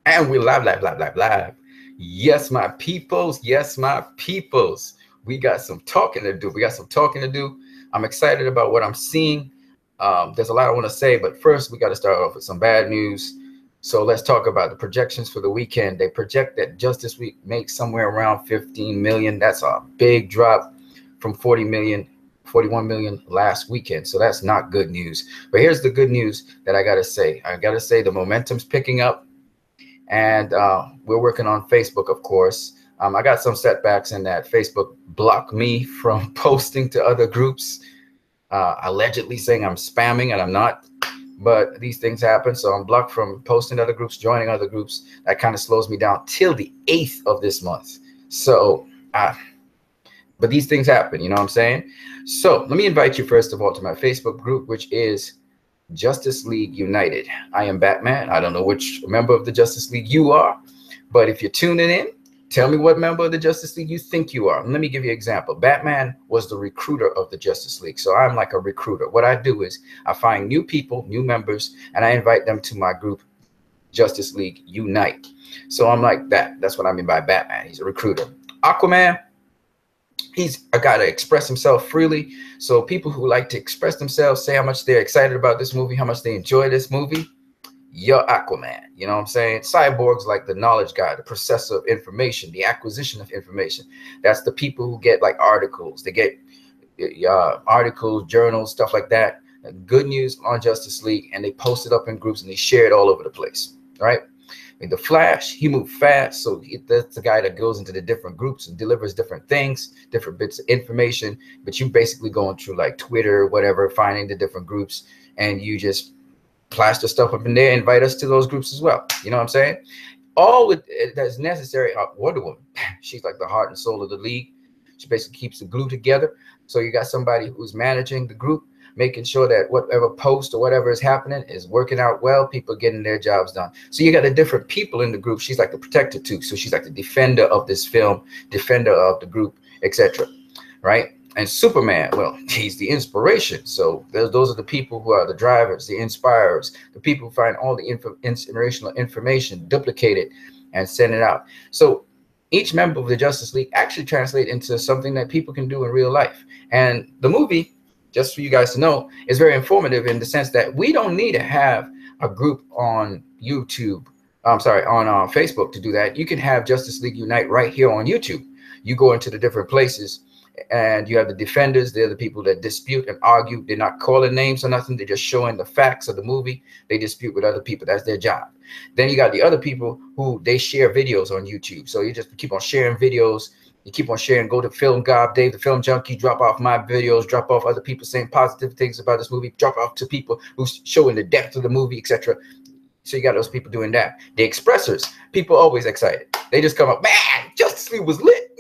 And we live, live, live, live, live. Yes, my peoples. Yes, my peoples. We got some talking to do. We got some talking to do. I'm excited about what I'm seeing. There's a lot I want to say, but first we got to start off with some bad news. So let's talk about the projections for the weekend. They project that just this week makes somewhere around 15 million. That's a big drop from 40 million, 41 million last weekend. So that's not good news. But here's the good news that I got to say. I got to say the momentum's picking up, and we're working on Facebook, of course. I got some setbacks in that Facebook blocked me from posting to other groups, allegedly saying I'm spamming, and I'm not. But these things happen, so I'm blocked from posting to other groups, joining other groups. That kind of slows me down till the 8th of this month. So, but these things happen, you know what I'm saying? So let me invite you first of all to my Facebook group, which is Justice League United. I am Batman. I don't know which member of the Justice League you are, but if you're tuning in, tell me what member of the Justice League you think you are. Let me give you an example. Batman was the recruiter of the Justice League, so I'm like a recruiter. What I do is I find new people, new members, and I invite them to my group, Justice League Unite. So I'm like that. That's what I mean by Batman. He's a recruiter. Aquaman, he's a guy to express himself freely. So people who like to express themselves, say how much they're excited about this movie, how much they enjoy this movie, you're Aquaman. You know what I'm saying? Cyborg's like the knowledge guy, the processor of information, the acquisition of information. That's the people who get like articles. They get articles, journals, stuff like that. Good news on Justice League, and they post it up in groups and they share it all over the place, right? In the Flash, he moved fast, so that's the guy that goes into the different groups and delivers different things, different bits of information. But you basically going through like Twitter, whatever, finding the different groups, and you just plaster stuff up in there, invite us to those groups as well. You know what I'm saying? All that's necessary. Wonder Woman, she's like the heart and soul of the league. She basically keeps the glue together. So you got somebody who's managing the group, making sure that whatever post or whatever is happening is working out well, people getting their jobs done. So you got the different people in the group. She's like the protector too. So she's like the defender of this film, defender of the group, etc. Right? And Superman, well, he's the inspiration. So those are the people who are the drivers, the inspirers, the people who find all the inspirational information, duplicate it, and send it out. So each member of the Justice League actually translate into something that people can do in real life. And the movie, just for you guys to know, is very informative in the sense that we don't need to have a group on YouTube. I'm sorry, on Facebook to do that. You can have Justice League Unite right here on YouTube. You go into the different places, and you have the defenders. They're the people that dispute and argue. They're not calling names or nothing. They're just showing the facts of the movie. They dispute with other people. That's their job. Then you got the other people who they share videos on YouTube. So you just keep on sharing videos. You keep on sharing. Go to Film Gob, Dave the Film Junkie. Drop off my videos. Drop off other people saying positive things about this movie. Drop off to people who's showing the depth of the movie, etc. So you got those people doing that. The expressors, people always excited. They just come up, man, Justice League was lit.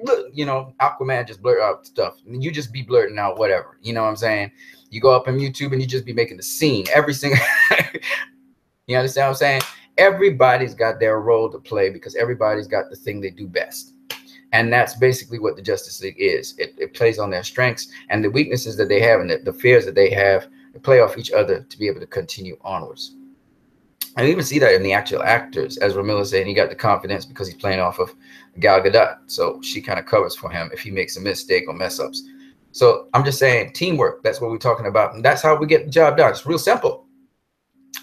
Look, you know, Aquaman just blurt out stuff. And you just be blurting out whatever. You know what I'm saying? You go up on YouTube and you just be making the scene. Every single, you understand what I'm saying? Everybody's got their role to play because everybody's got the thing they do best. And that's basically what the Justice League is. It plays on their strengths and the weaknesses that they have and the fears that they have. They play off each other to be able to continue onwards. I even see that in the actual actors. Ezra Miller saying he got the confidence because he's playing off of Gal Gadot. So she kind of covers for him if he makes a mistake or mess ups. So I'm just saying teamwork. That's what we're talking about. And that's how we get the job done. It's real simple.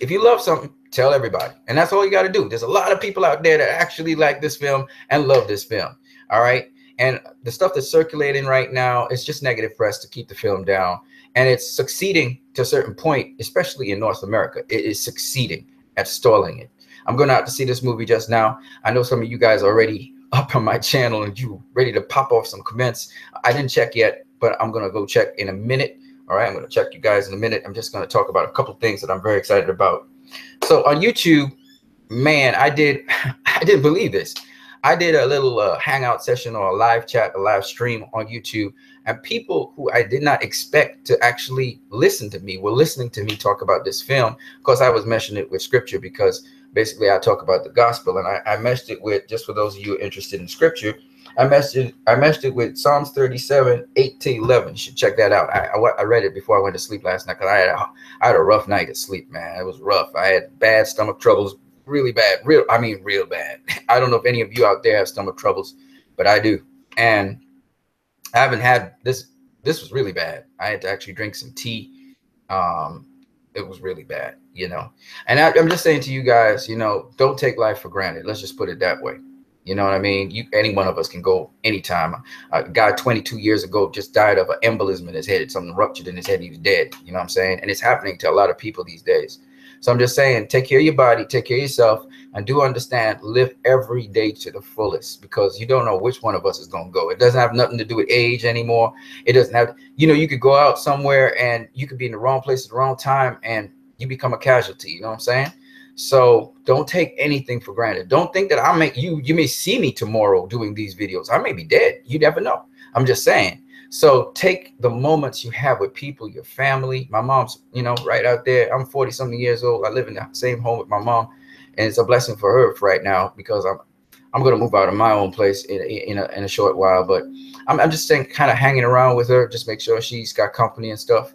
If you love something, tell everybody. And that's all you got to do. There's a lot of people out there that actually like this film and love this film. All right. And the stuff that's circulating right now, it's just negative press to keep the film down. And it's succeeding to a certain point, especially in North America. It is succeeding at stalling it. I'm going out to see this movie just now. I know some of you guys are already up on my channel and you ready to pop off some comments. I didn't check yet, but I'm going to go check in a minute. All right, I'm going to check you guys in a minute. I'm just going to talk about a couple things that I'm very excited about. So on YouTube, man, I didn't believe this. I did a little hangout session or a live chat, a live stream on YouTube, and people who I did not expect to actually listen to me were listening to me talk about this film. Of course, I was meshing it with scripture because basically I talk about the gospel, and I meshed it with, just for those of you interested in scripture, I meshed it with Psalms 37, 8 to 11. You should check that out. I read it before I went to sleep last night because I had a rough night of sleep, man. It was rough. I had bad stomach troubles, really bad. I mean, real bad. I don't know if any of you out there have stomach troubles, but I do. And I haven't had this. This was really bad. I had to actually drink some tea. Um, it was really bad, you know. And I'm just saying to you guys, you know, don't take life for granted. Let's just put it that way. You know what I mean? Any one of us can go anytime. A guy 22 years ago just died of an embolism in his head. Something ruptured in his head. He was dead. You know what I'm saying? And it's happening to a lot of people these days. So I'm just saying, take care of your body, take care of yourself, and do understand, live every day to the fullest, because you don't know which one of us is going to go. It doesn't have nothing to do with age anymore. It doesn't have, you know, you could go out somewhere and you could be in the wrong place at the wrong time and you become a casualty. You know what I'm saying? So don't take anything for granted. Don't think that you may see me tomorrow doing these videos. I may be dead. You never know. I'm just saying. So take the moments you have with people, your family. My mom's, you know, right out there. I'm 40 something years old. I live in the same home with my mom, and it's a blessing for her right now, because I'm going to move out of my own place in a short while. But I'm just saying, kind of hanging around with her, just make sure she's got company and stuff.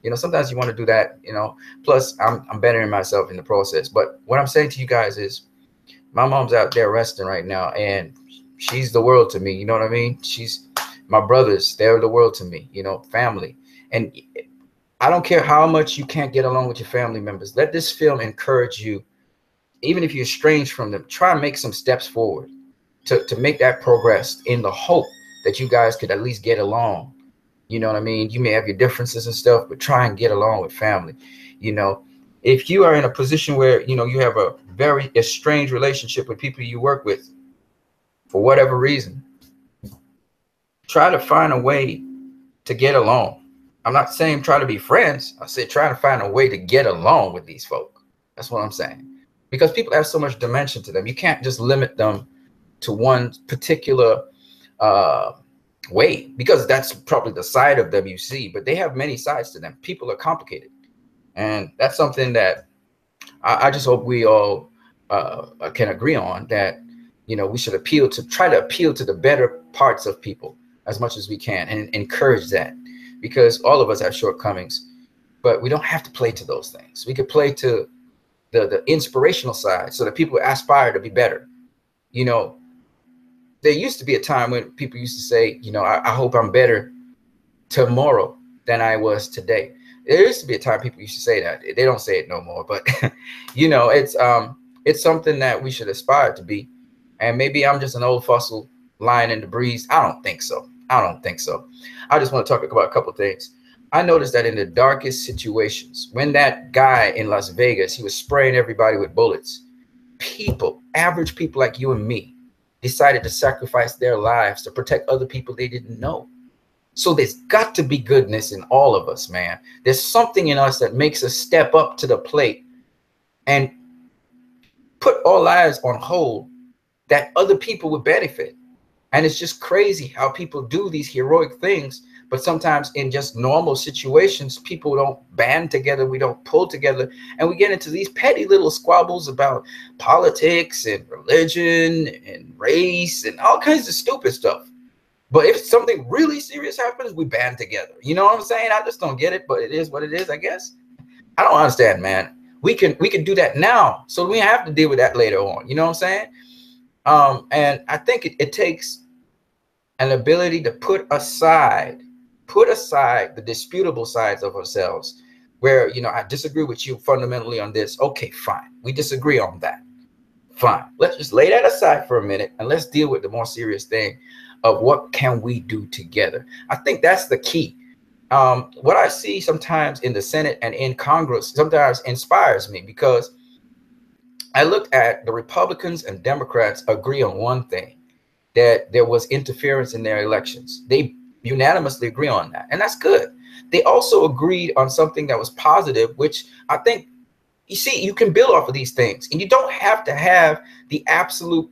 You know, sometimes you want to do that, you know. Plus, I'm bettering myself in the process. But what I'm saying to you guys is, my mom's out there resting right now, and she's the world to me. You know what I mean? She's my brothers. They're the world to me. You know, family. And I don't care how much you can't get along with your family members. Let this film encourage you. Even if you're estranged from them, try and make some steps forward to make that progress, in the hope that you guys could at least get along. You know what I mean? You may have your differences and stuff, but try and get along with family. You know, if you are in a position where, you know, you have a very estranged relationship with people you work with, for whatever reason, try to find a way to get along. I'm not saying try to be friends. I said try to find a way to get along with these folk. That's what I'm saying. Because people have so much dimension to them. You can't just limit them to one particular way, because that's probably the side of them you see, but they have many sides to them. People are complicated, and that's something that I just hope we all can agree on, that, you know, we should try to appeal to the better parts of people as much as we can, and encourage that, because all of us have shortcomings, but we don't have to play to those things. We could play to the inspirational side, so that people aspire to be better. You know, there used to be a time when people used to say, you know, I hope I'm better tomorrow than I was today. There used to be a time people used to say that. They don't say it no more, but you know, it's something that we should aspire to be. And maybe I'm just an old fossil lying in the breeze. I don't think so. I don't think so. I just want to talk about a couple of things. I noticed that in the darkest situations, when that guy in Las Vegas, he was spraying everybody with bullets, people, average people like you and me, decided to sacrifice their lives to protect other people they didn't know. So there's got to be goodness in all of us, man. There's something in us that makes us step up to the plate and put our lives on hold that other people would benefit. And it's just crazy how people do these heroic things, but sometimes in just normal situations, people don't band together, we don't pull together, and we get into these petty little squabbles about politics and religion and race and all kinds of stupid stuff. But if something really serious happens, we band together. You know what I'm saying? I just don't get it, but it is what it is, I guess. I don't understand, man. We can do that now, so we have to deal with that later on. You know what I'm saying? And I think it takes an ability to put aside the disputable sides of ourselves, where, you know, I disagree with you fundamentally on this. Okay, fine. We disagree on that. Fine. Let's just lay that aside for a minute and let's deal with the more serious thing of what can we do together. I think that's the key. What I see sometimes in the Senate and in Congress sometimes inspires me, because I looked at the Republicans and Democrats agree on one thing, that there was interference in their elections. They unanimously agree on that, and that's good. They also agreed on something that was positive, which I think, you see, you can build off of these things, and you don't have to have the absolute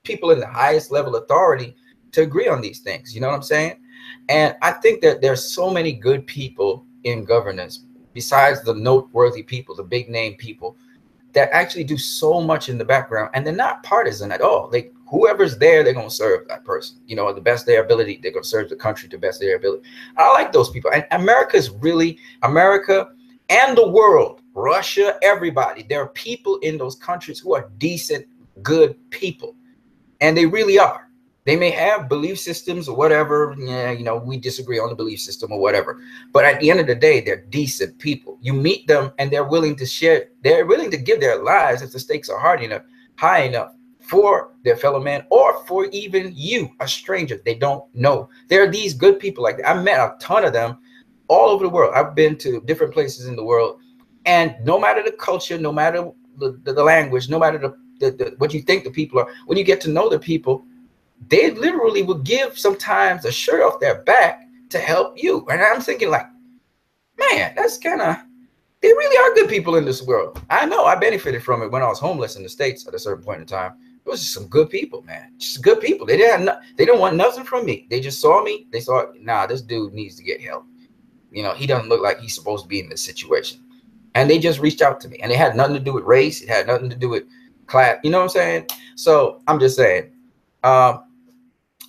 people in the highest level authority to agree on these things. You know what I'm saying? And I think that there's so many good people in governance, besides the noteworthy people, the big name people, that actually do so much in the background, and they're not partisan at all. Like, whoever's there, they're going to serve that person, you know, the best of their ability. They're going to serve the country to the best of their ability. I like those people. And America and the world Russia, everybody. There are people in those countries who are decent, good people. And they really are. They may have belief systems or whatever. Yeah, you know, we disagree on the belief system or whatever. But at the end of the day, they're decent people. You meet them and they're willing to share. They're willing to give their lives if the stakes are high enough for their fellow man or for even you, a stranger they don't know. There are these good people like that. I met a ton of them all over the world. I've been to different places in the world. And no matter the culture, no matter the language, no matter what you think the people are, when you get to know the people, they literally will give sometimes a shirt off their back to help you. And I'm thinking like, man, that's kind of, they really are good people in this world. I know I benefited from it when I was homeless in the States at a certain point in time. It was just some good people, man. Just good people. They didn't want nothing from me. They just saw me. They saw, nah, this dude needs to get help. You know, he doesn't look like he's supposed to be in this situation. And they just reached out to me. And it had nothing to do with race. It had nothing to do with class. You know what I'm saying? So I'm just saying, all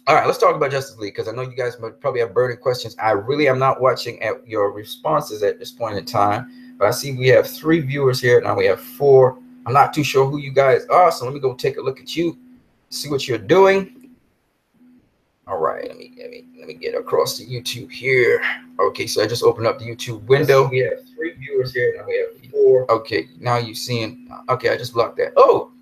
right, let's talk about Justice League, because I know you guys probably have burning questions. I really am not watching at your responses at this point in time, but I see we have 3 viewers here. Now we have 4. I'm not too sure who you guys are, so let me go take a look at you, see what you're doing. All right, let me get across to YouTube here. Okay, so I just opened up the YouTube window. We have 3 viewers here. Now we have 4. Okay, now you're seeing. Okay, I just blocked that. Oh,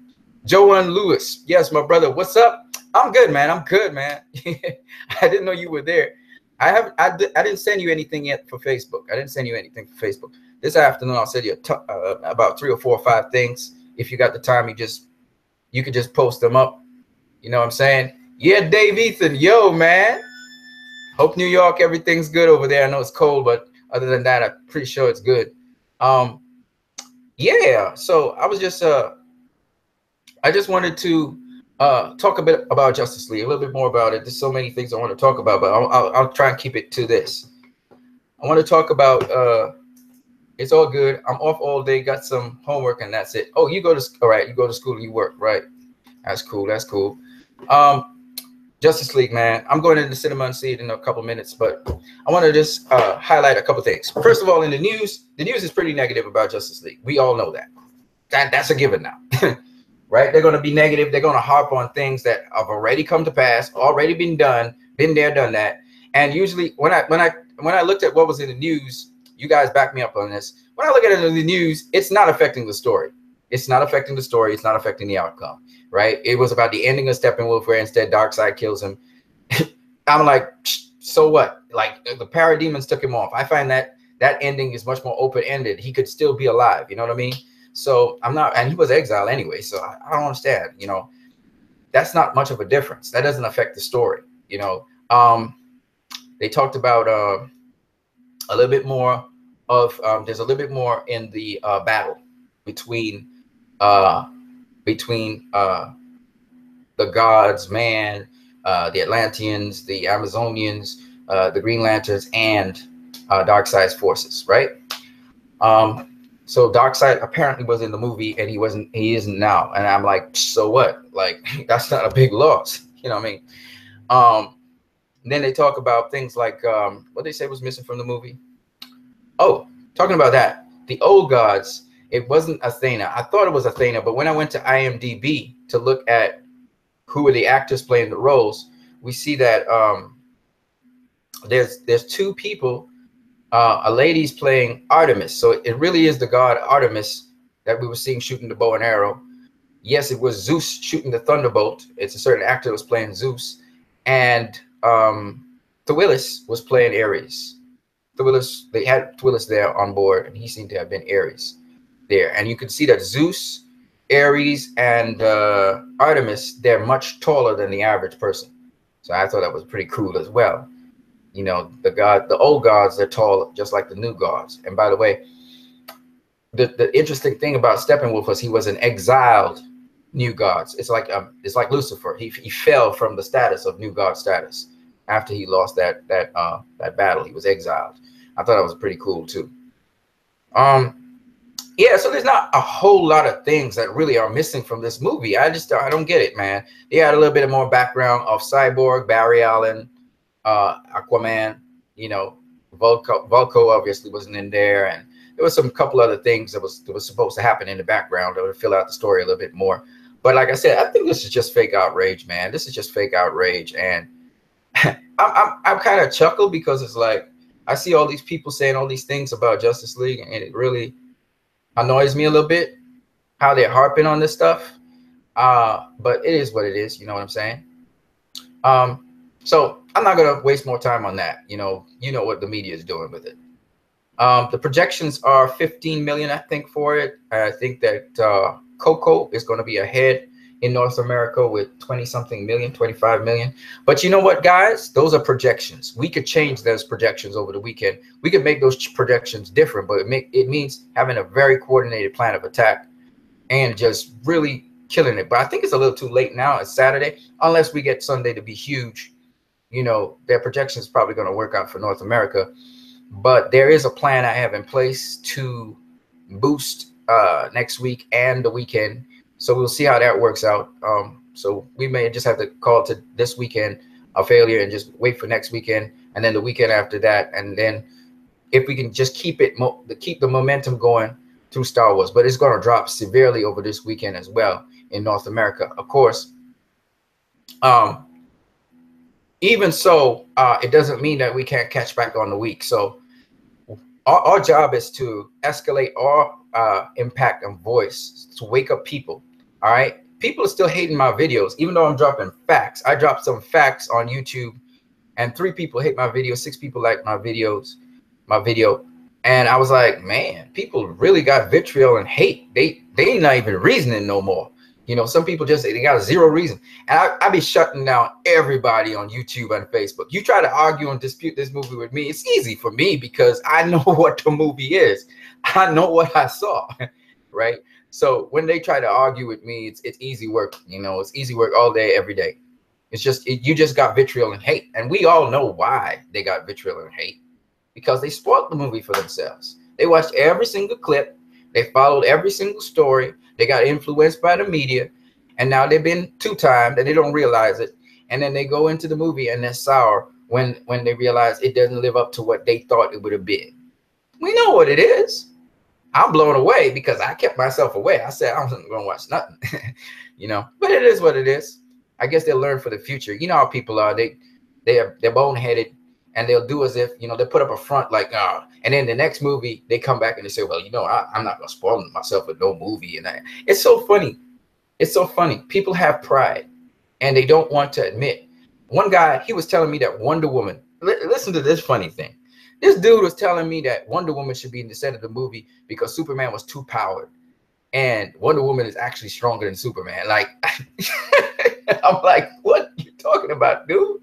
Joanne Lewis. Yes, my brother. What's up? I'm good, man. I'm good, man. I didn't know you were there. I didn't send you anything yet for Facebook. I didn't send you anything for Facebook. This afternoon, I'll send you about 3 or 4 or 5 things. If you got the time, you could just post them up. You know what I'm saying? Yeah, Dave Ethan. Yo, man. Hope New York, everything's good over there. I know it's cold, but other than that, I'm pretty sure it's good. Yeah. So I was just I just wanted to talk a bit about Justice League, a little bit more about it. There's so many things I want to talk about, but I'll try and keep it to this. I want to talk about it's all good. I'm off all day, got some homework, and that's it. Oh, you go to all right, you go to school and you work, right? That's cool. That's cool. Justice League, man. I'm going into the cinema and see it in a couple minutes, but I want to just highlight a couple things. First of all, in the news is pretty negative about Justice League. We all know that. That's a given now. Right? They're going to be negative. They're going to harp on things that have already come to pass, already been done, been there, done that. And usually when I looked at what was in the news, you guys back me up on this. When I look at it in the news, it's not affecting the story. It's not affecting the story. It's not affecting the outcome, right? It was about the ending of Steppenwolf, where instead Darkseid kills him. I'm like, so what? Like the Parademons took him off. I find that ending is much more open-ended. He could still be alive. You know what I mean? So I'm not, and he was exiled anyway. So I don't understand, you know, that's not much of a difference. That doesn't affect the story. You know, they talked about a little bit more of, there's a little bit more in the battle between the gods, man, the Atlanteans, the Amazonians, the Green Lanterns, and Darkseid's forces, right? So Darkseid apparently was in the movie, and he isn't now. And I'm like, so what? Like, that's not a big loss. You know what I mean? Then they talk about things like what they say was missing from the movie. Oh, talking about that, the old gods, it wasn't Athena. I thought it was Athena, but when I went to IMDb to look at who were the actors playing the roles, we see that there's 2 people. A lady's playing Artemis. So it really is the god Artemis that we were seeing shooting the bow and arrow. Yes, it was Zeus shooting the thunderbolt. It's a certain actor that was playing Zeus. And Thuilus was playing Ares. They had Thuilus there on board, and he seemed to have been Ares there. And you can see that Zeus, Ares, and Artemis, they're much taller than the average person. So I thought that was pretty cool as well. You know, the old gods, they're tall, just like the new gods. And by the way, the interesting thing about Steppenwolf was he was an exiled new gods. It's like Lucifer. He fell from the status of new god status after he lost that battle. He was exiled. I thought that was pretty cool too. Yeah, so there's not a whole lot of things that really are missing from this movie. I don't get it, man. They had a little bit more background of Cyborg, Barry Allen, Aquaman, you know, Vulko obviously wasn't in there, and there was some couple other things that was supposed to happen in the background that would fill out the story a little bit more. But like I said, I think this is just fake outrage, man. This is just fake outrage, and I'm kind of chuckle because it's like I see all these people saying all these things about Justice League, and it really annoys me a little bit how they're harping on this stuff. But it is what it is. You know what I'm saying? So I'm not gonna waste more time on that. You know what the media is doing with it. The projections are 15 million, I think, for it. I think that Coco is going to be ahead in North America with 20-something million, 25 million. But you know what, guys? Those are projections. We could change those projections over the weekend. We could make those projections different, but it means having a very coordinated plan of attack and just really killing it. But I think it's a little too late now. It's Saturday. Unless we get Sunday to be huge, their projection is probably going to work out for North America. But there is a plan I have in place to boost next week and the weekend. So we'll see how that works out. So we may just have to call to this weekend a failure and just wait for next weekend and then the weekend after that. And then if we can just keep the momentum going through Star Wars, but it's going to drop severely over this weekend as well in North America, of course. Even so, it doesn't mean that we can't catch back on the week. So our job is to escalate our impact and voice to wake up people. All right. People are still hating my videos, even though I'm dropping facts. I dropped some facts on YouTube and 3 people hate my video. 6 people like my video. And I was like, man, people really got vitriol and hate. They ain't not even reasoning no more. Some people just they got 0 reason. And I be shutting down everybody on YouTube and Facebook. You try to argue and dispute this movie with me, it's easy for me because I know what the movie is. I know what I saw, right? So when they try to argue with me, it's easy work. It's easy work all day, every day. It's just you just got vitriol and hate. And we all know why they got vitriol and hate. Because they spoiled the movie for themselves. They watched every single clip. They followed every single story. They got influenced by the media, and now they've been 2-timed and they don't realize it. And then they go into the movie and they're sour when they realize it doesn't live up to what they thought it would have been. We know what it is. I'm blown away because I kept myself away. I said I wasn't going to watch nothing, But it is what it is. I guess they'll learn for the future. You know how people are. They're boneheaded. And they'll do as if, they put up a front like, and then the next movie, they come back and they say, well, I'm not going to spoil myself with no movie. And it's so funny. It's so funny. People have pride and they don't want to admit. One guy, he was telling me that Wonder Woman, listen to this funny thing. This dude was telling me that Wonder Woman should be in the center of the movie because Superman was too powered. And Wonder Woman is actually stronger than Superman. Like, I'm like, what are you talking about, dude?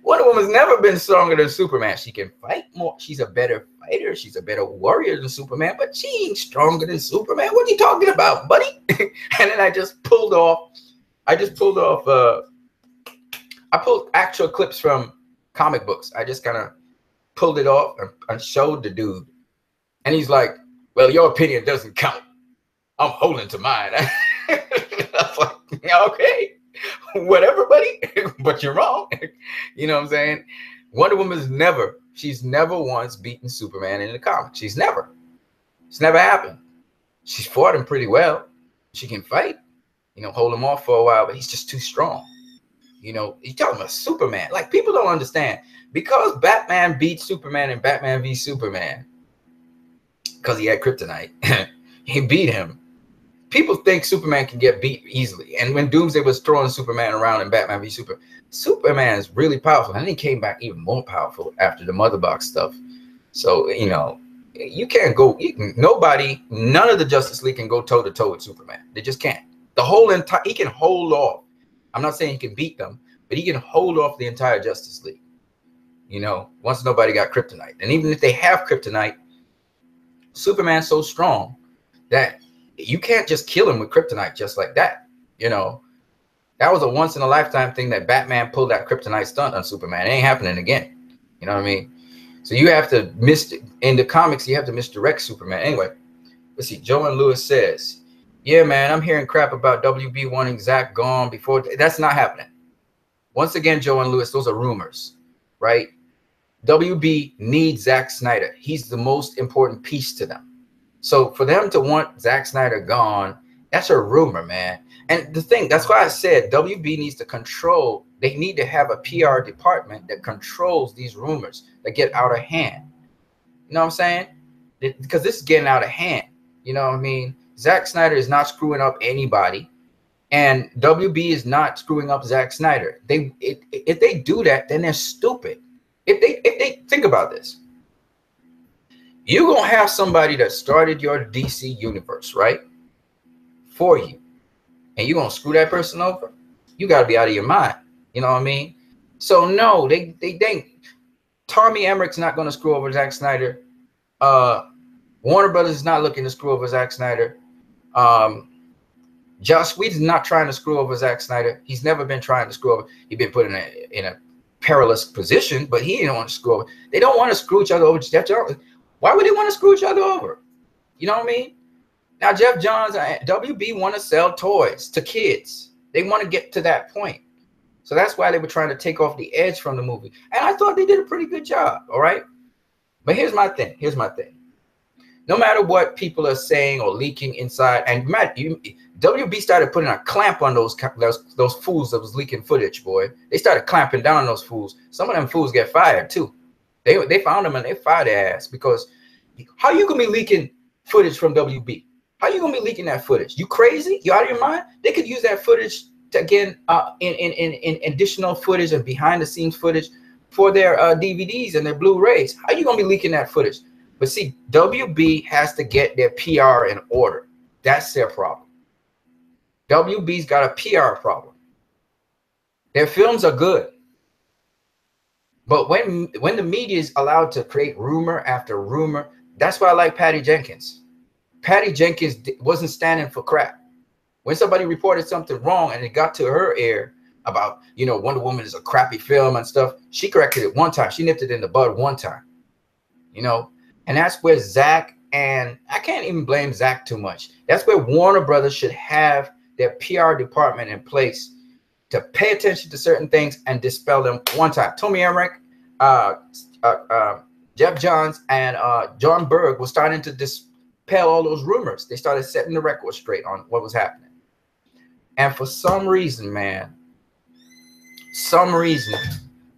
Wonder Woman's never been stronger than Superman. She can fight more. She's a better fighter. She's a better warrior than Superman, but she ain't stronger than Superman. What are you talking about, buddy? And then I pulled actual clips from comic books. I just kind of pulled it off and showed the dude. And he's like, well, your opinion doesn't count. I'm holding to mine. I was like, yeah, okay. Whatever, buddy, but you're wrong. You know what I'm saying? Wonder Woman's she's never once beaten Superman in the comics. It's never happened. She's fought him pretty well. She can fight, hold him off for a while, but he's just too strong. You're talking about Superman. Like, people don't understand. Because Batman beat Superman in Batman v Superman, because he had kryptonite, he beat him. People think Superman can get beat easily. And when Doomsday was throwing Superman around in Batman v Superman, Superman is really powerful. And he came back even more powerful after the Mother Box stuff. So, you can't go, none of the Justice League can go toe to toe with Superman. They just can't. He can hold off. I'm not saying he can beat them, but he can hold off the entire Justice League. Once nobody got kryptonite. And even if they have kryptonite, Superman's so strong that you can't just kill him with kryptonite just like that. That was a once in a lifetime thing that Batman pulled that kryptonite stunt on Superman. It ain't happening again. You know what I mean? So you have to in the comics, you have to misdirect Superman. Anyway, let's see. Joan Lewis says, yeah, man, I'm hearing crap about WB wanting Zach gone before. That's not happening. Once again, Joan Lewis, those are rumors, right? WB needs Zack Snyder. He's the most important piece to them. So for them to want Zack Snyder gone, that's a rumor, man. And the thing, that's why I said WB needs to control. They need to have a PR department that controls these rumors that get out of hand. You know what I'm saying? Because this is getting out of hand. You know what I mean? Zack Snyder is not screwing up anybody, and WB is not screwing up Zack Snyder. If they do that, then they're stupid. If they think about this, you're gonna have somebody that started your DC universe, right, for you, and you're gonna screw that person over. You got to be out of your mind. You know what I mean? So no, they think Tommy Emmerich's not gonna screw over Zack Snyder. Warner Brothers is not looking to screw over Zack Snyder. Joss Whedon's not trying to screw over Zack Snyder. He's never been trying to screw over. He's been put in a perilous position, but he didn't want to screw over. They don't want to screw each other over. Jeff Johns. Why would they want to screw each other over? You know what I mean? Now Jeff Johns, WB want to sell toys to kids. They want to get to that point. So that's why they were trying to take off the edge from the movie. And I thought they did a pretty good job. All right. But here's my thing. Here's my thing. No matter what people are saying or leaking inside, and Matt, WB started putting a clamp on those fools that was leaking footage, boy. They started clamping down on those fools. Some of them fools get fired too. They found them and they fired their ass, because how you gonna be leaking footage from WB? How you gonna be leaking that footage? You crazy? You out of your mind? They could use that footage to, again, in additional footage and behind the scenes footage for their DVDs and their Blu-rays. How you gonna be leaking that footage? But see, WB has to get their PR in order. That's their problem. WB's got a PR problem. Their films are good. But when the media is allowed to create rumor after rumor, that's why I like Patty Jenkins. Patty Jenkins wasn't standing for crap. When somebody reported something wrong and it got to her ear about, you know, Wonder Woman is a crappy film and stuff, she corrected it one time. She nipped it in the bud one time, you know. And that's where Zack, and I can't even blame Zack too much. That's where Warner Brothers should have their PR department in place to pay attention to certain things and dispel them one time. Tommy Emmerich, Jeff Johns, and John Berg was starting to dispel all those rumors. They started setting the record straight on what was happening. And for some reason, man,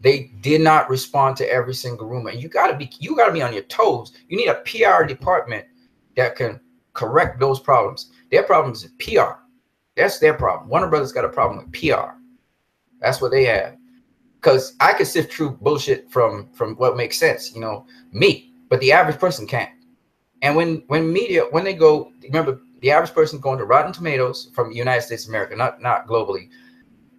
they did not respond to every single rumor. And you gotta be on your toes. You need a PR department that can correct those problems. Their problem is PR. That's their problem. Warner Brothers got a problem with PR. That's what they have. Because I can sift through bullshit from what makes sense, you know, me. But the average person can't. And when they go, remember, the average person going to Rotten Tomatoes from the United States of America, not globally.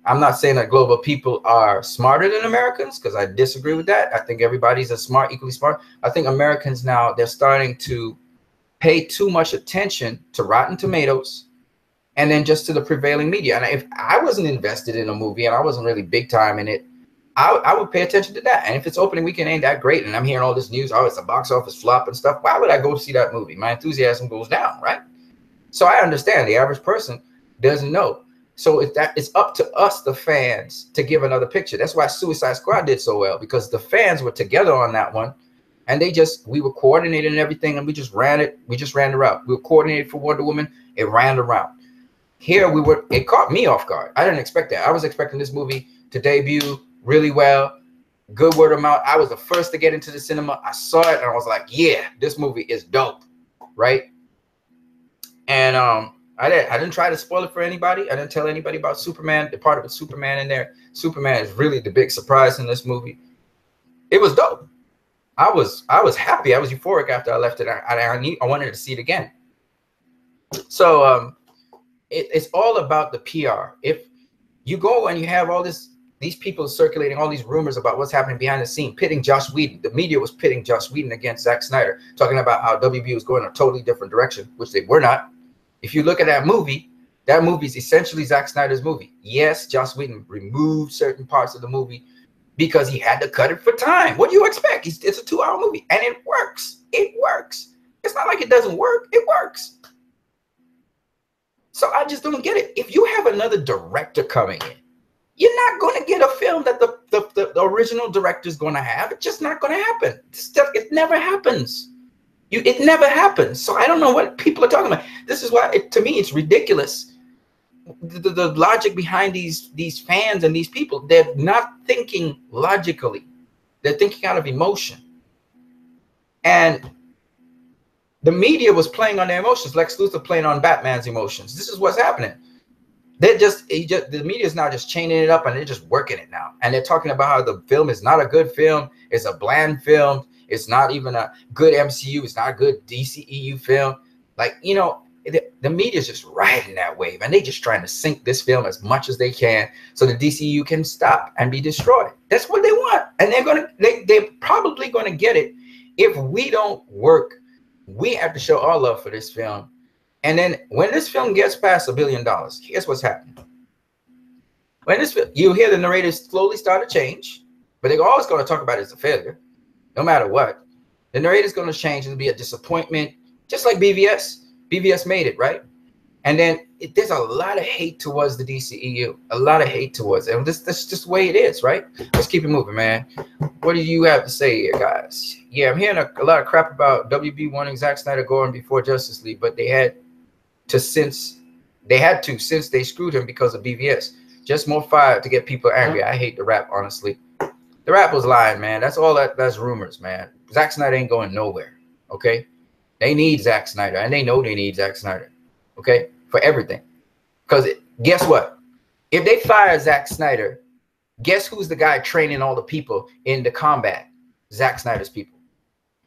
I'm not saying that global people are smarter than Americans, because I disagree with that. I think everybody's equally smart. I think Americans now, they're starting to pay too much attention to Rotten Tomatoes and then just to the prevailing media. And if I wasn't invested in a movie and I wasn't really big time in it, I would pay attention to that. And if its opening weekend ain't that great and I'm hearing all this news, oh, it's a box office flop and stuff, why would I go see that movie? My enthusiasm goes down, right? So I understand the average person doesn't know. So it's up to us, the fans, to give another picture. That's why Suicide Squad did so well, because the fans were together on that one, and we were coordinating and everything, and we just ran the route. We were coordinated for Wonder Woman. It ran the route. Here it caught me off guard. I didn't expect that. I was expecting this movie to debut really well, good word of mouth. I was the first to get into the cinema. I saw it and I was like, yeah, this movie is dope, right? And I didn't try to spoil it for anybody. I didn't tell anybody about Superman. The part of Superman in there. Superman is really the big surprise in this movie. It was dope. I was happy. I was euphoric after I left it. I wanted to see it again. So it's all about the PR. If you go and you have all these people circulating all these rumors about what's happening behind the scene, pitting Joss Whedon. The media was pitting Joss Whedon against Zack Snyder, talking about how WB was going a totally different direction, which they were not. If you look at that movie is essentially Zack Snyder's movie. Yes, Joss Whedon removed certain parts of the movie because he had to cut it for time. What do you expect? It's a 2-hour movie, and it works. It works. It's not like it doesn't work. It works. So I just don't get it. If you have another director coming in, You're not going to get a film that the original director is going to have. It's just not going to happen. It never happens. It never happens. So I don't know what people are talking about. This is why, to me, it's ridiculous. The logic behind these fans and these people, they're not thinking logically. They're thinking out of emotion. And the media was playing on their emotions. Lex Luthor playing on Batman's emotions. This is what's happening. The media is now just chaining it up and they're just working it now. And they're talking about how the film is not a good film. It's a bland film. It's not even a good MCU. It's not a good DCEU film. Like, you know, the media is just riding that wave and they just trying to sink this film as much as they can so the DCEU can stop and be destroyed. That's what they want. And they're probably going to get it. If we don't work, we have to show our love for this film. And then when this film gets past $1 billion, here's what's happening. When this, you hear the narrators slowly start to change, but they're always going to talk about it as a failure, no matter what. The narrator's going to change and be a disappointment, just like BVS. BVS made it, right? And then there's a lot of hate towards the DCEU, a lot of hate towards it. And that's just the way it is, right? Let's keep it moving, man. What do you have to say here, guys? Yeah, I'm hearing a lot of crap about WB wanting Zack Snyder going before Justice League, but they had to since they screwed him because of BVS. Just more fire to get people angry. I hate the rap, honestly. The rap was lying, man. That's all that's rumors, man. Zack Snyder ain't going nowhere, okay? They need Zack Snyder, and they know they need Zack Snyder, okay, for everything. Because guess what? If they fire Zack Snyder, guess who's the guy training all the people in the combat? Zack Snyder's people.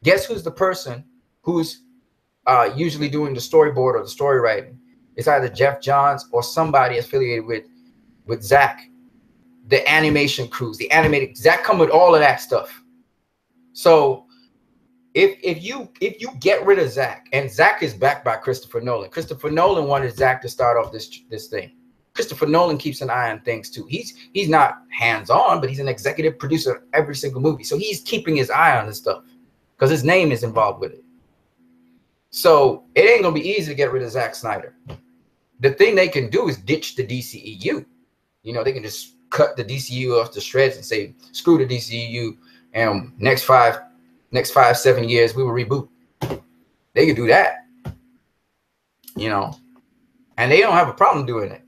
Guess who's the person who's usually doing the storyboard or the story writing? It's either Jeff Johns or somebody affiliated with Zack. The animation crews, the animated, Zack come with all of that stuff. So if you get rid of Zack, and Zack is backed by Christopher Nolan. Christopher Nolan wanted Zack to start off this thing. Christopher Nolan keeps an eye on things too. He's not hands-on, but he's an executive producer of every single movie. So he's keeping his eye on this stuff because his name is involved with it. So it ain't gonna be easy to get rid of Zack Snyder. The thing they can do is ditch the DCEU. You know, they can just cut the DCEU off the shreds and say, screw the DCEU, and next 5-7 years we will reboot. They can do that. You know, and they don't have a problem doing it.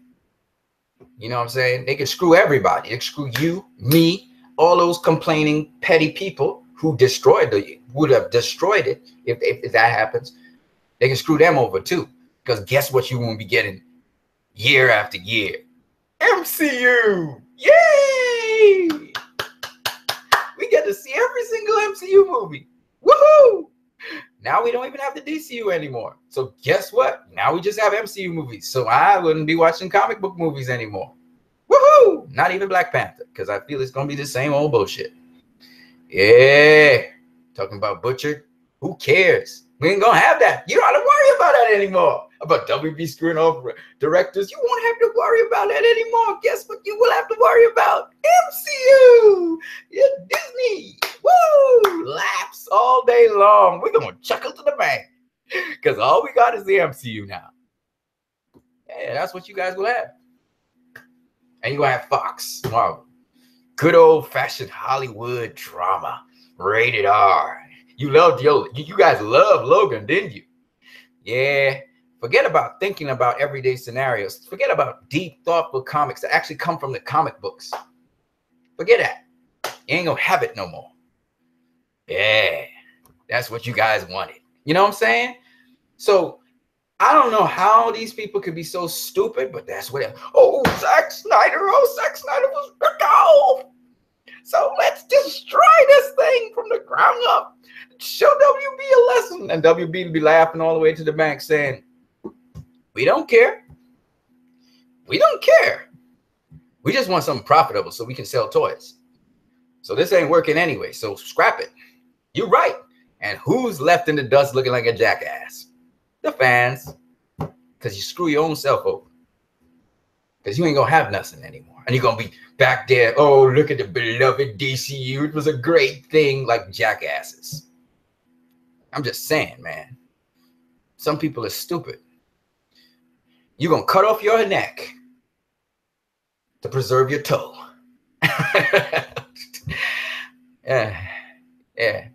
You know what I'm saying? They can screw everybody. They can screw you, me, all those complaining petty people who would have destroyed it if that happens. They can screw them over too. Because guess what you won't be getting year after year? MCU! Yay! We get to see every single MCU movie. Woohoo! Now we don't even have the DCU anymore. So guess what? Now we just have MCU movies. So I wouldn't be watching comic book movies anymore. Woohoo! Not even Black Panther, because I feel it's going to be the same old bullshit. Yeah. Talking about Butcher. Who cares? We ain't gonna have that. You don't have to worry about that anymore. About WB screwing off directors. You won't have to worry about that anymore. Guess what you will have to worry about? MCU. Yeah, Disney. Woo! Laps all day long. We're gonna chuckle to the bank. Because all we got is the MCU now. Yeah, that's what you guys will have. And you're gonna have Fox, Marvel. Good old-fashioned Hollywood drama. Rated R. You guys loved Logan, didn't you? Yeah. Forget about thinking about everyday scenarios. Forget about deep, thoughtful comics that actually come from the comic books. Forget that. You ain't gonna have it no more. Yeah. That's what you guys wanted. You know what I'm saying? So I don't know how these people could be so stupid, but that's what Zack Snyder was go. So let's destroy this thing from the ground up. Show WB a lesson. And WB will be laughing all the way to the bank saying, we don't care. We don't care. We just want something profitable so we can sell toys. So this ain't working anyway. So scrap it. You're right. And who's left in the dust looking like a jackass? The fans. Because you screw your own self over. Because you ain't going to have nothing anymore. And you're going to be back there. Oh, look at the beloved DCU. It was a great thing, like jackasses. I'm just saying, man. Some people are stupid. You're going to cut off your neck to preserve your toe. Yeah. Yeah.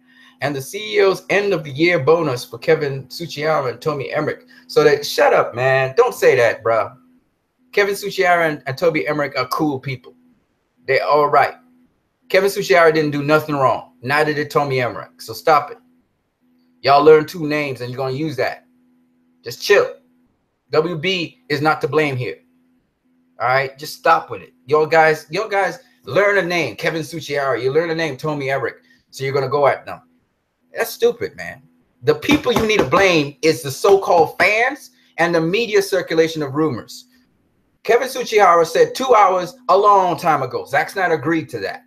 And the CEO's end of the year bonus for Kevin Tsuchiyama and Tomi Emmerich. So that, shut up, man. Don't say that, bro. Kevin Tsuchiyama and Tomi Emmerich are cool people. They're all right. Kevin Tsuchiyama didn't do nothing wrong. Neither did Tomi Emmerich. So stop it. Y'all learn two names and you're going to use that. Just chill. WB is not to blame here. All right? Just stop with it. Y'all guys learn a name. Kevin Tsuchiyama. You learn a name, Tomi Emmerich. So you're going to go at them. That's stupid, man. The people you need to blame is the so-called fans and the media circulation of rumors. Kevin Tsuchiyama said 2 hours a long time ago. Zack Snyder agreed to that.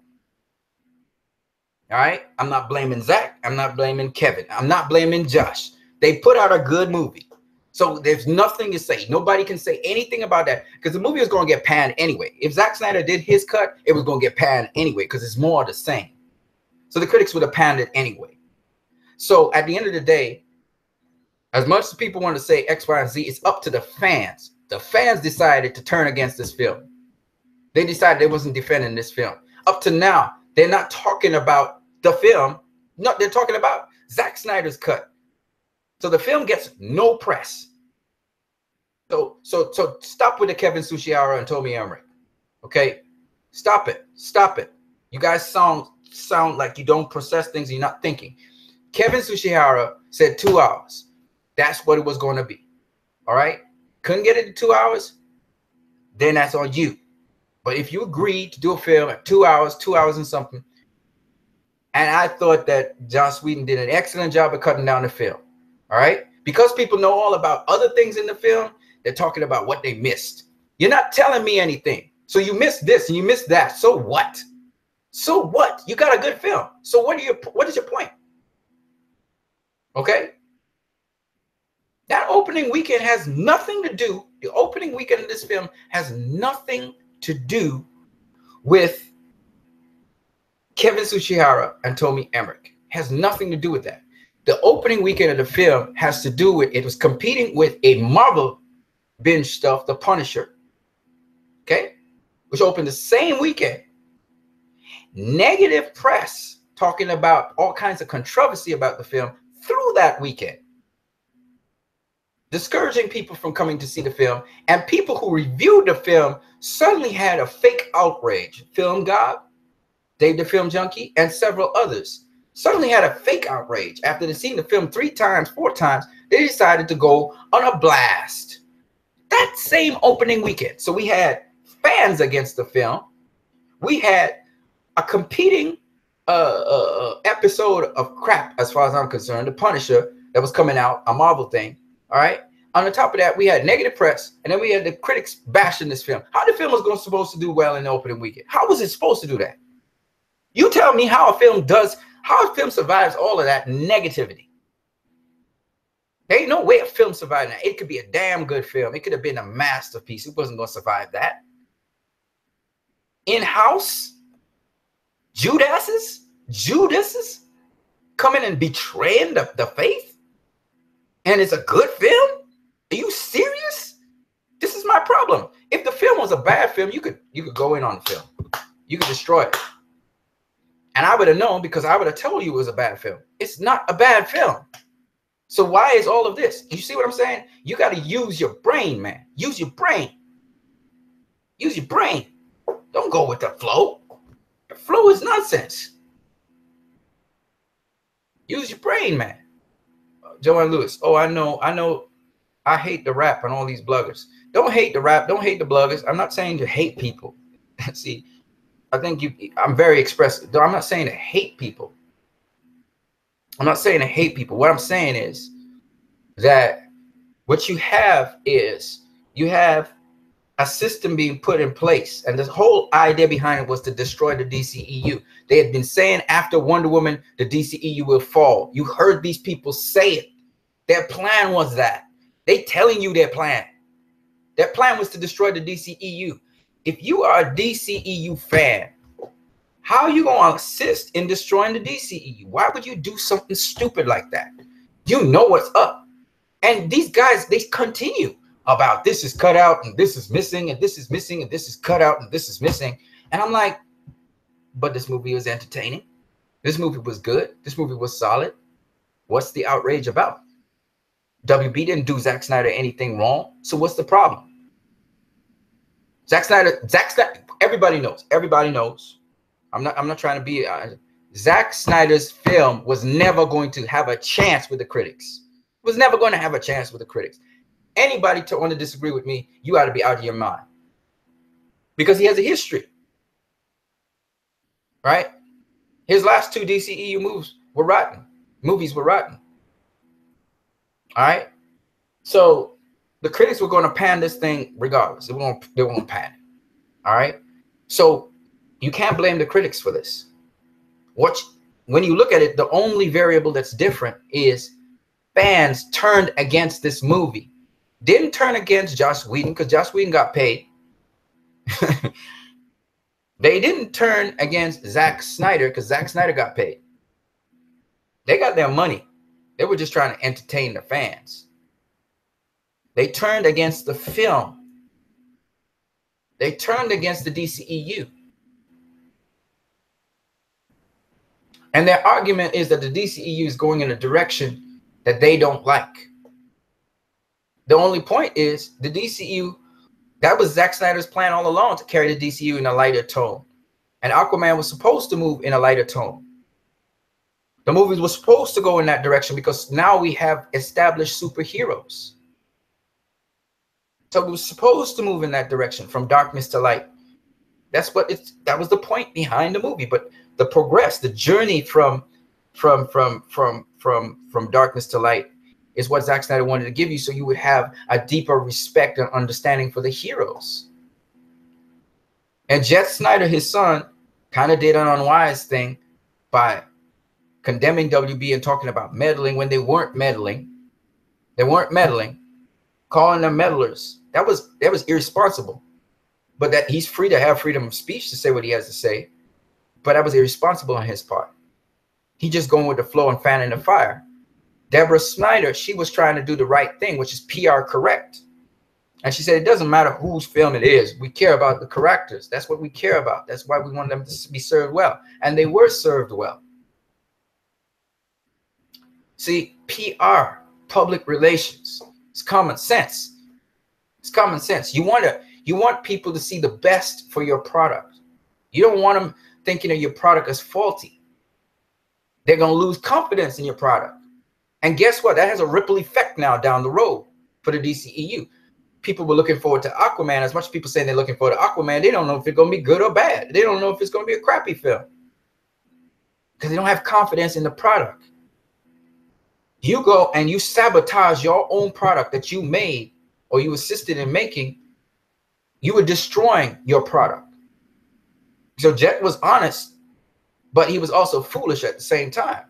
All right? I'm not blaming Zack. I'm not blaming Kevin. I'm not blaming Josh. They put out a good movie. So there's nothing to say. Nobody can say anything about that because the movie was going to get panned anyway. If Zack Snyder did his cut, it was going to get panned anyway because it's more of the same. So the critics would have panned it anyway. So at the end of the day, as much as people want to say X, Y, and Z, it's up to the fans. The fans decided to turn against this film. They decided they wasn't defending this film. Up to now, they're not talking about the film. No, they're talking about Zack Snyder's cut. So the film gets no press. So stop with the Kevin Tsuchiyama and Tomi Emmerich. Okay? Stop it. Stop it. You guys sound like you don't process things, you're not thinking. Kevin Tsuchiyama said 2 hours. That's what it was going to be. All right? Couldn't get it in 2 hours? Then that's on you. But if you agreed to do a film at 2 hours, 2 hours and something, and I thought that Joss Whedon did an excellent job of cutting down the film. All right? Because people know all about other things in the film, they're talking about what they missed. You're not telling me anything. So you missed this and you missed that. So what? So what? You got a good film. So what is your point? Okay? That opening weekend has nothing to do, the opening weekend of this film has nothing to do with Kevin Tsuchiyama and Tomi Emmerich. Has nothing to do with that. The opening weekend of the film has to do with, it was competing with a Marvel binge stuff, The Punisher. Okay? Which opened the same weekend. Negative press talking about all kinds of controversy about the film through that weekend, discouraging people from coming to see the film, and people who reviewed the film suddenly had a fake outrage. Film God, Dave the Film Junkie, and several others suddenly had a fake outrage. After they'd seen the film 3 times, 4 times, they decided to go on a blast. That same opening weekend. So we had fans against the film. We had a competing episode of crap, as far as I'm concerned, The Punisher, that was coming out, a Marvel thing. All right. On the top of that, we had negative press, and then we had the critics bashing this film. How the film was supposed to do well in the opening weekend? How was it supposed to do that? You tell me how a film survives all of that negativity. There ain't no way a film survived that. It could be a damn good film. It could have been a masterpiece. It wasn't going to survive that. In-house Judases coming and betraying the faith, and it's a good film? Are you serious? This is my problem. If the film was a bad film, you could go in on the film. You could destroy it. And I would have known, because I would have told you it was a bad film. It's not a bad film. So why is all of this? You see what I'm saying? You got to use your brain, man. Use your brain. Use your brain. Don't go with the flow. The flow is nonsense. Use your brain, man. Joanne Lewis. Oh, I know. I hate the rap and all these bloggers. Don't hate the rap. Don't hate the bloggers. I'm not saying to hate people. See, I think I'm very expressive. I'm not saying to hate people. I'm not saying to hate people. What I'm saying is that what you have is you have a system being put in place, and the whole idea behind it was to destroy the DCEU. They had been saying after Wonder Woman, the DCEU will fall. You heard these people say it. Their plan was that. They telling you their plan. Their plan was to destroy the DCEU. If you are a DCEU fan, how are you going to assist in destroying the DCEU? Why would you do something stupid like that? You know what's up. And these guys, they continue. about this is cut out and this is missing and this is missing and this is cut out and this is missing. And I'm like, but this movie was entertaining. This movie was good. This movie was solid. What's the outrage about? WB didn't do Zack Snyder anything wrong. So what's the problem? Zack Snyder, everybody knows. Everybody knows. I'm not trying to be Zack Snyder's film was never going to have a chance with the critics. It was never going to have a chance with the critics. Anybody to want to disagree with me, you ought to be out of your mind. Because he has a history. Right? His last 2 DCEU movies were rotten. All right? So the critics were going to pan this thing regardless. They won't pan it. All right? So you can't blame the critics for this. When you look at it, the only variable that's different is fans turned against this movie. Didn't turn against Joss Whedon because Joss Whedon got paid. They didn't turn against Zack Snyder because Zack Snyder got paid. They got their money. They were just trying to entertain the fans. They turned against the film. They turned against the DCEU. And their argument is that the DCEU is going in a direction that they don't like. The only point is the DCEU, that was Zack Snyder's plan all along, to carry the DCU in a lighter tone. And Aquaman was supposed to move in a lighter tone. The movies were supposed to go in that direction because now we have established superheroes. So it was supposed to move in that direction, from darkness to light. That was the point behind the movie. But the journey from darkness to light is what Zack Snyder wanted to give you, so you would have a deeper respect and understanding for the heroes. And Jet Snyder, his son, kind of did an unwise thing by condemning WB and talking about meddling when they weren't meddling. They weren't meddling, calling them meddlers. That was irresponsible. But that he's free to have freedom of speech to say what he has to say. But that was irresponsible on his part. He just going with the flow and fanning the fire. Deborah Snyder, she was trying to do the right thing, which is PR correct. And she said, it doesn't matter whose film it is. We care about the characters. That's what we care about. That's why we want them to be served well. And they were served well. See, PR, public relations, it's common sense. It's common sense. You want people to see the best for your product. You don't want them thinking of your product as faulty. They're going to lose confidence in your product. And guess what? That has a ripple effect now down the road for the DCEU. People were looking forward to Aquaman. As much as people saying they're looking forward to Aquaman, they don't know if it's going to be good or bad. They don't know if it's going to be a crappy film because they don't have confidence in the product. You go and you sabotage your own product that you made or you assisted in making. You were destroying your product. So Jet was honest, but he was also foolish at the same time,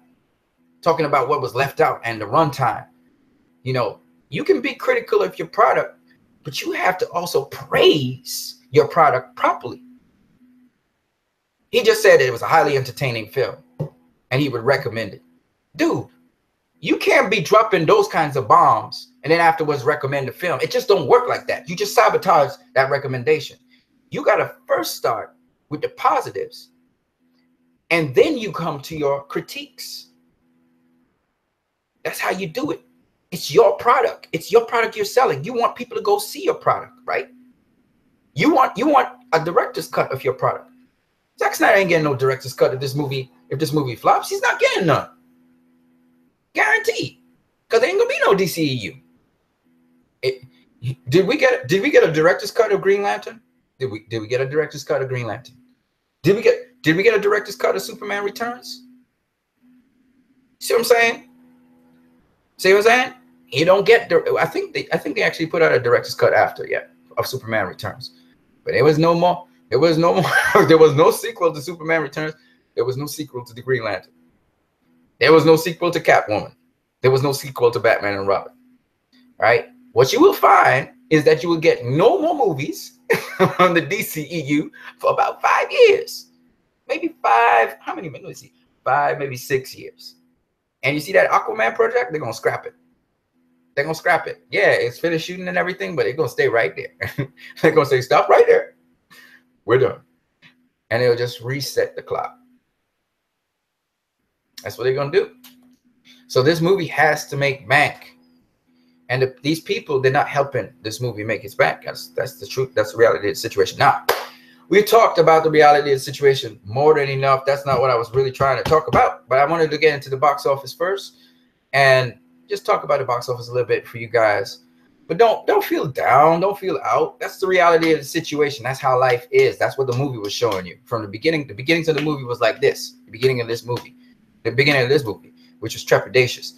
talking about what was left out and the runtime. You know, you can be critical of your product, but you have to also praise your product properly. He just said it was a highly entertaining film and he would recommend it. Dude, you can't be dropping those kinds of bombs and then afterwards recommend the film. It just don't work like that. You just sabotage that recommendation. You got to first start with the positives and then you come to your critiques. That's how you do it. It's your product. It's your product you're selling. You want people to go see your product, right? You want a director's cut of your product. Zack Snyder ain't getting no director's cut of this movie. If this movie flops, he's not getting none. Guaranteed. Because there ain't gonna be no DCEU. Did we get a director's cut of Green Lantern? Did we get a director's cut of Green Lantern? Did we get a director's cut of Superman Returns? See what I'm saying? See what I'm saying? You don't get. I think they actually put out a director's cut after, of Superman Returns, but there was no more. There was no more. There was no sequel to Superman Returns. There was no sequel to the Green Lantern. There was no sequel to Catwoman. There was no sequel to Batman and Robin. Right? What you will find is that you will get no more movies on the DCEU for about 5 years, maybe 5. How many? Let me see. 5, maybe 6 years. And you see that Aquaman project, they're going to scrap it. They're gonna scrap it. Yeah, it's finished shooting and everything, but it's gonna stay right there. They're gonna say, stop right there. We're done. And it'll just reset the clock. That's what they're gonna do. So this movie has to make bank. And these people, they're not helping this movie make its bank. That's the truth. That's the reality of the situation. Now, we talked about the reality of the situation more than enough. That's not what I was really trying to talk about. But I wanted to get into the box office first and just talk about the box office a little bit for you guys. But don't feel down. Don't feel out. That's the reality of the situation. That's how life is. That's what the movie was showing you from the beginning. The beginnings of the movie was like this. The beginning of this movie. The beginning of this movie, which was trepidatious.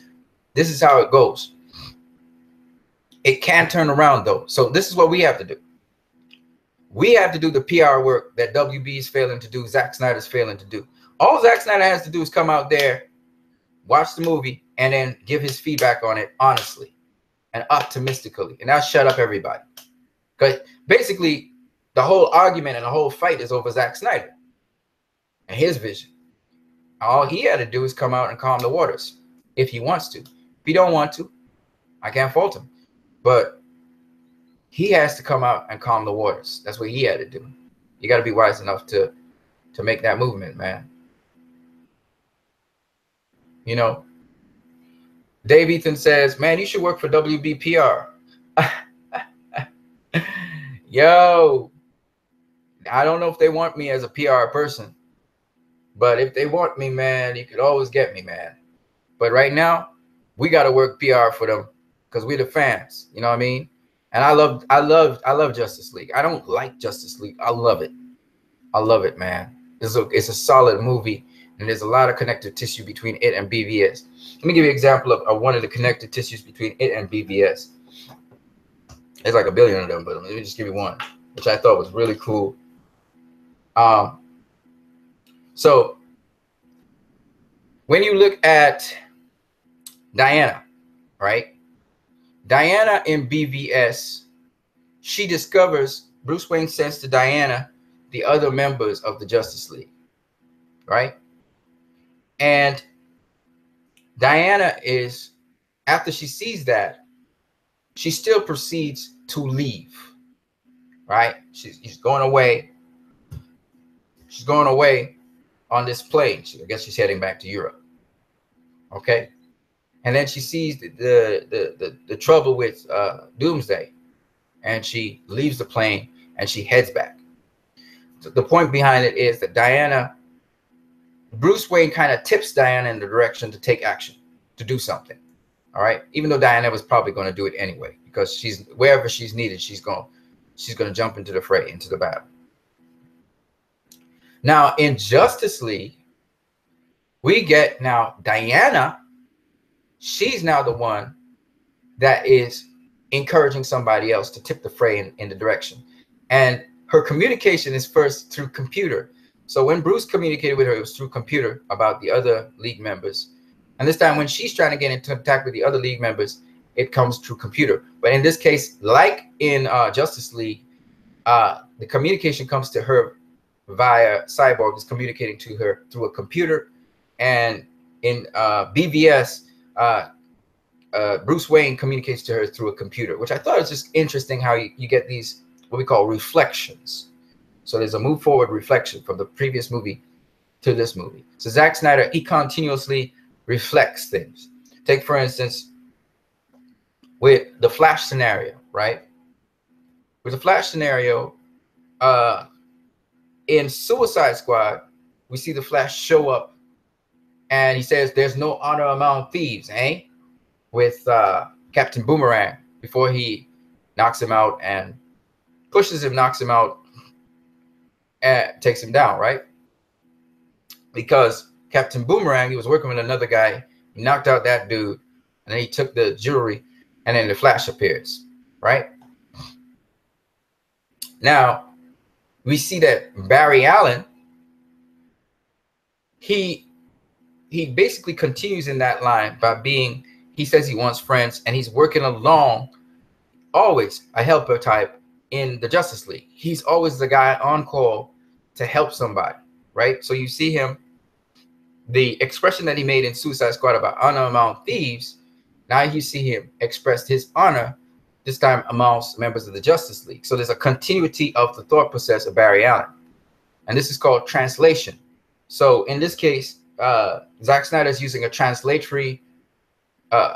This is how it goes. It can turn around, though. So this is what we have to do. We have to do the PR work that WB is failing to do, Zack Snyder's failing to do. All Zack Snyder has to do is come out there, watch the movie, and then give his feedback on it honestly and optimistically. And now shut up everybody. Because basically, the whole argument and the whole fight is over Zack Snyder and his vision. All he had to do is come out and calm the waters if he wants to. If he don't want to, I can't fault him. But he has to come out and calm the waters. That's what he had to do. You got to be wise enough to make that movement, man. You know, Dave Ethan says, man, you should work for WBPR. Yo, I don't know if they want me as a PR person. But if they want me, man, you could always get me, man. But right now, we got to work PR for them because we're the fans. You know what I mean? And I love Justice League. I don't like Justice League. I love it. I love it, man. It's a solid movie, and there's a lot of connective tissue between it and BVS. Let me give you an example of one of the connective tissues between it and BVS. There's like a billion of them, but let me just give you one, which I thought was really cool. So when you look at Diana, right? Diana in BVS, she discovers, Bruce Wayne says to Diana, the other members of the Justice League, right? And Diana is, after she sees that, she still proceeds to leave, right? She's going away. She's going away on this plane. I guess she's heading back to Europe. Okay. And then she sees the trouble with Doomsday, and she leaves the plane and she heads back. So the point behind it is that Bruce Wayne kind of tips Diana in the direction to take action, to do something. All right. Even though Diana was probably going to do it anyway, because she's wherever she's needed, she's going to jump into the fray, into the battle. Now in Justice League, we get now Diana. She's now the one that is encouraging somebody else to tip the fray in the direction. And her communication is first through computer. So when Bruce communicated with her, it was through computer about the other League members. And this time when she's trying to get in contact with the other League members, it comes through computer. But in this case, like in Justice League, the communication comes to her via Cyborg, is communicating to her through a computer. And in BVS, Bruce Wayne communicates to her through a computer, which I thought was just interesting how you get these, what we call reflections. So there's a move forward reflection from the previous movie to this movie. So Zack Snyder, he continuously reflects things. Take, for instance, with the Flash scenario, right? With the Flash scenario, in Suicide Squad, we see the Flash show up and he says, there's no honor among thieves, eh? With Captain Boomerang before he knocks him out and pushes him, knocks him out, and takes him down, right? Because Captain Boomerang, he was working with another guy. He knocked out that dude, and then he took the jewelry, and then the Flash appears, right? Now, we see that Barry Allen, he basically continues in that line by being, he says he wants friends, and he's working along, always a helper type in the Justice League. He's always the guy on call to help somebody, right? So you see him, the expression that he made in Suicide Squad about honor among thieves, Now you see him express his honor, this time amongst members of the Justice League. So there's a continuity of the thought process of Barry Allen. And this is called translation. So in this case, Zack Snyder is using a translatory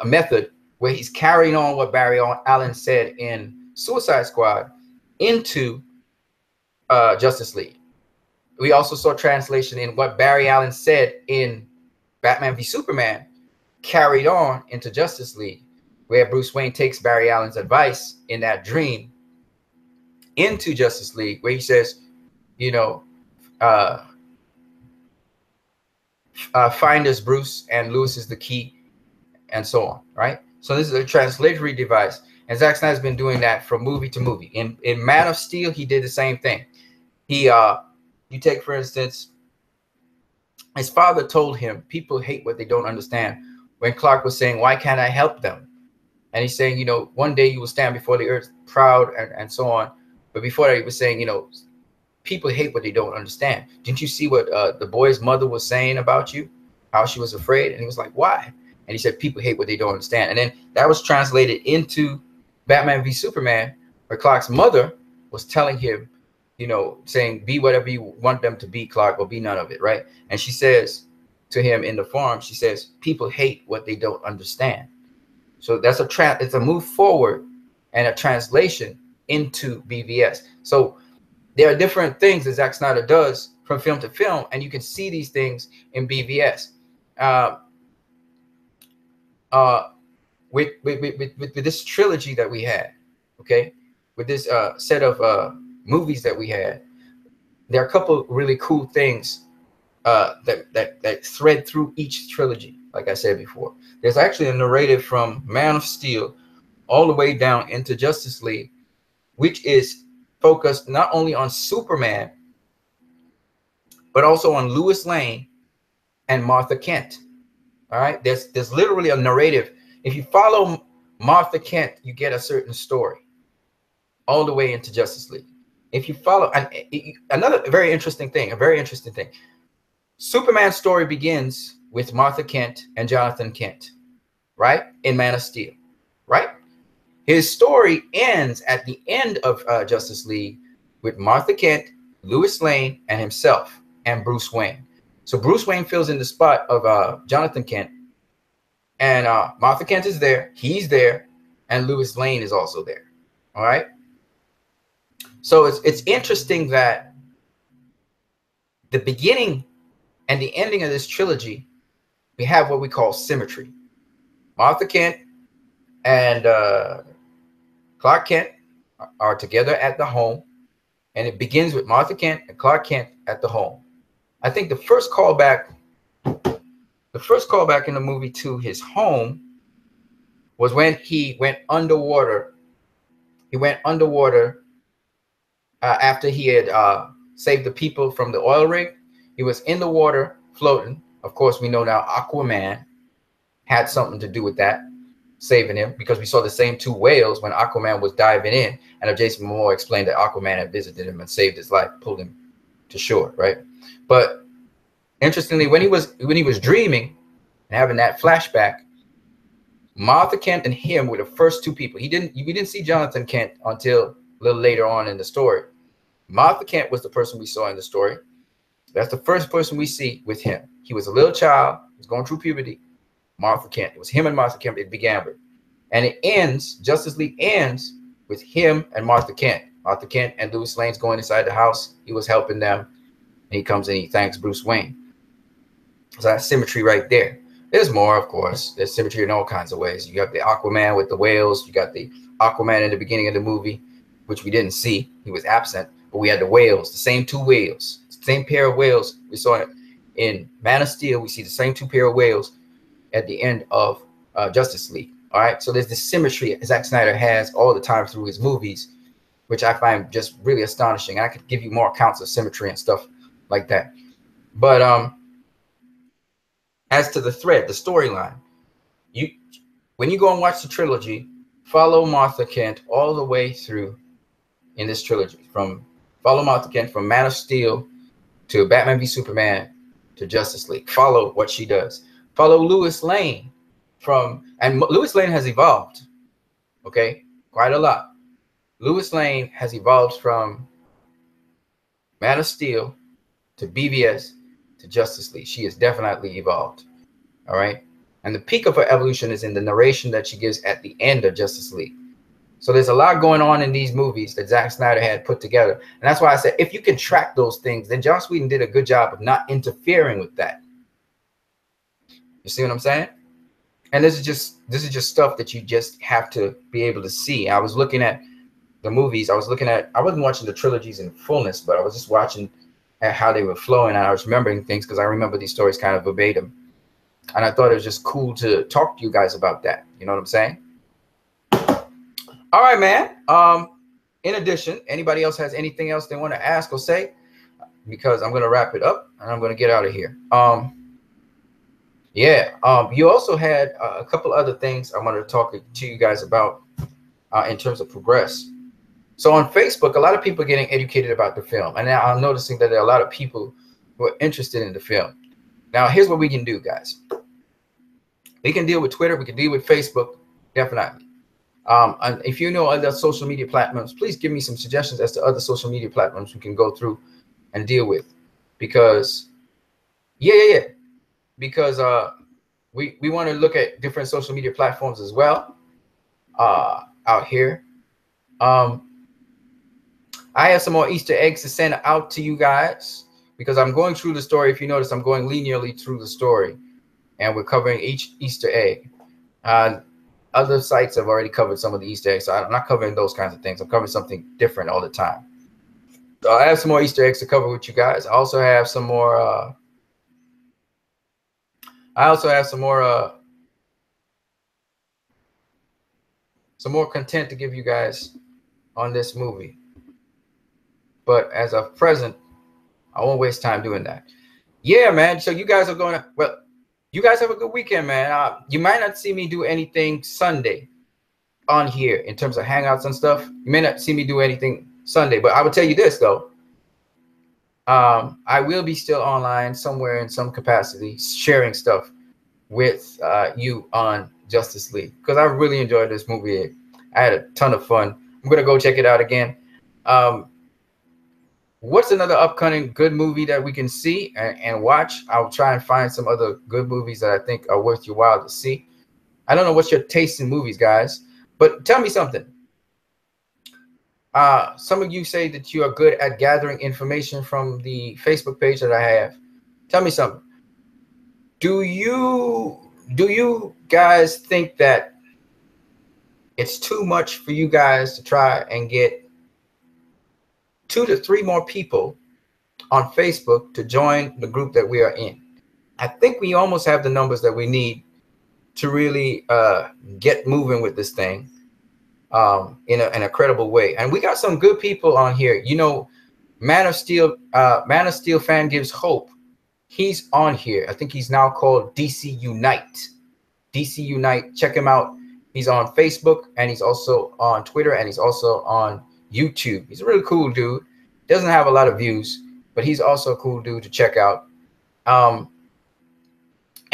method where he's carrying on what Barry Allen said in Suicide Squad into Justice League. We also saw translation in what Barry Allen said in Batman v Superman carried on into Justice League, where Bruce Wayne takes Barry Allen's advice in that dream into Justice League, where he says, you know, find us, Bruce, and Lewis is the key, and so on, right? So this is a translatory device, and Zack Snyder's been doing that from movie to movie. In Man of Steel, he did the same thing. He, you take, for instance, his father told him, people hate what they don't understand. When Clark was saying, why can't I help them? And he's saying, you know, one day you will stand before the earth proud, and so on. But before that, he was saying, you know, people hate what they don't understand. Didn't you see what the boy's mother was saying about you? How she was afraid? And he was like, why? And he said, people hate what they don't understand. And then that was translated into Batman v Superman, where Clark's mother was telling him, you know, saying, be whatever you want them to be, Clark, or be none of it, right? And she says to him in the farm, she says, people hate what they don't understand. So that's it's a move forward and a translation into BVS. So there are different things that Zack Snyder does from film to film, and you can see these things in BVS. With this trilogy that we had, okay, with this set of movies that we had, there are a couple really cool things that thread through each trilogy. Like I said before, there's actually a narrative from Man of Steel all the way down into Justice League, which is focused not only on Superman, but also on Lois Lane and Martha Kent. All right, there's literally a narrative. If you follow Martha Kent, you get a certain story all the way into Justice League. If you follow, another very interesting thing, Superman's story begins with Martha Kent and Jonathan Kent, right? In Man of Steel, right? His story ends at the end of Justice League with Martha Kent, Lois Lane, and himself, and Bruce Wayne. So Bruce Wayne fills in the spot of Jonathan Kent, and Martha Kent is there, he's there, and Lois Lane is also there, all right? So it's interesting that the beginning and the ending of this trilogy, we have what we call symmetry. Martha Kent and Clark Kent are together at the home, and it begins with Martha Kent and Clark Kent at the home. I think the first callback in the movie to his home was when he went underwater. He went underwater after he had saved the people from the oil rig. He was in the water floating. Of course, we know now Aquaman had something to do with that, saving him, because we saw the same two whales when Aquaman was diving in, and Jason Momoa explained that Aquaman had visited him and saved his life, pulled him to shore, right? But interestingly, when he was dreaming and having that flashback, Martha Kent and him were the first two people. We didn't see Jonathan Kent until a little later on in the story. Martha Kent was the person we saw in the story. That's the first person we see with him. He was a little child. He was going through puberty. Martha Kent. It was him and Martha Kent it began with. And it ends, Justice League ends with him and Martha Kent. Martha Kent and Lois Lane's going inside the house. He was helping them. And he comes in, he thanks Bruce Wayne. So that's symmetry right there. There's more, of course. There's symmetry in all kinds of ways. You have the Aquaman with the whales. You got the Aquaman in the beginning of the movie, which we didn't see. He was absent. But we had the whales, the same two whales. Same pair of whales we saw it in Man of Steel. We see the same two pair of whales at the end of Justice League. All right, so there's this symmetry Zack Snyder has all the time through his movies, which I find just really astonishing. I could give you more accounts of symmetry and stuff like that. But as to the thread, the storyline, when you go and watch the trilogy, follow Martha Kent all the way through in this trilogy. Follow Martha Kent from Man of Steel to Batman v Superman to Justice League. Follow what she does. Follow Lois Lane and Lois Lane has evolved, okay, quite a lot. Lois Lane has evolved from Man of Steel to BVS to Justice League. She has definitely evolved, all right? And the peak of her evolution is in the narration that she gives at the end of Justice League. So there's a lot going on in these movies that Zack Snyder had put together. And that's why I said, if you can track those things, then Joss Whedon did a good job of not interfering with that. You see what I'm saying? And this is just stuff that you just have to be able to see. I was looking at the movies. I wasn't watching the trilogies in fullness, but I was just watching at how they were flowing. And I was remembering things because I remember these stories kind of verbatim. And I thought it was just cool to talk to you guys about that. You know what I'm saying? All right, man. In addition, anybody else has anything else they want to ask or say? Because I'm going to wrap it up and I'm going to get out of here. You also had a couple other things I wanted to talk to you guys about in terms of progress. So on Facebook, a lot of people are getting educated about the film. And now I'm noticing that there are a lot of people who are interested in the film. Now, here's what we can do, guys. We can deal with Twitter. We can deal with Facebook, definitely. And if you know other social media platforms, please give me some suggestions as to other social media platforms we can go through and deal with. Because, because we want to look at different social media platforms as well out here. I have some more Easter eggs to send out to you guys because I'm going through the story. If you notice, I'm going linearly through the story, and we're covering each Easter egg. Other sites have already covered some of the Easter eggs, so I'm not covering those kinds of things. I'm covering something different all the time. So I have some more Easter eggs to cover with you guys. I also have some more. Some more content to give you guys on this movie. But as of present, I won't waste time doing that. Yeah, man. So you guys are going to, well, you guys have a good weekend, man. You might not see me do anything Sunday on here in terms of hangouts and stuff. You may not see me do anything Sunday, but I will tell you this, though. I will be still online somewhere in some capacity, sharing stuff with you on Justice League because I really enjoyed this movie. I had a ton of fun. I'm going to go check it out again. What's another upcoming good movie that we can see and watch? I'll try and find some other good movies that I think are worth your while to see. I don't know what's your taste in movies, guys, but tell me something. Some of you say that you are good at gathering information from the Facebook page that I have. Tell me something. Do you guys think that it's too much for you guys to try and get 2 to 3 more people on Facebook to join the group that we are in? I think we almost have the numbers that we need to really get moving with this thing in a credible way. And we got some good people on here. You know, Man of Steel Fan Gives Hope. He's on here. I think he's now called DC Unite. DC Unite. Check him out. He's on Facebook and he's also on Twitter and he's also on YouTube. He's a really cool dude. Doesn't have a lot of views, but he's also a cool dude to check out.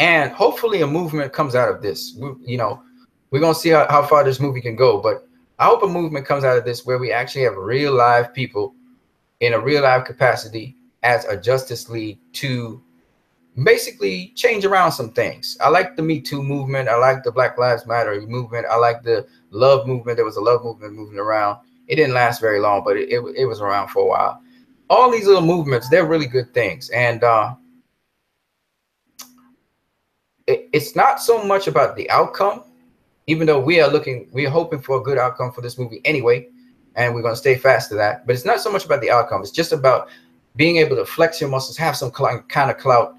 And hopefully a movement comes out of this. We're going to see how far this movie can go, but I hope a movement comes out of this where we actually have real live people in a real live capacity as a Justice League to basically change around some things. I like the Me Too movement. I like the Black Lives Matter movement. I like the love movement. There was a love movement moving around. It didn't last very long, but it was around for a while. All these little movements, they're really good things. And it's not so much about the outcome, even though we're hoping for a good outcome for this movie anyway, and we're going to stay fast to that. But it's not so much about the outcome. It's just about being able to flex your muscles, have some kind of clout,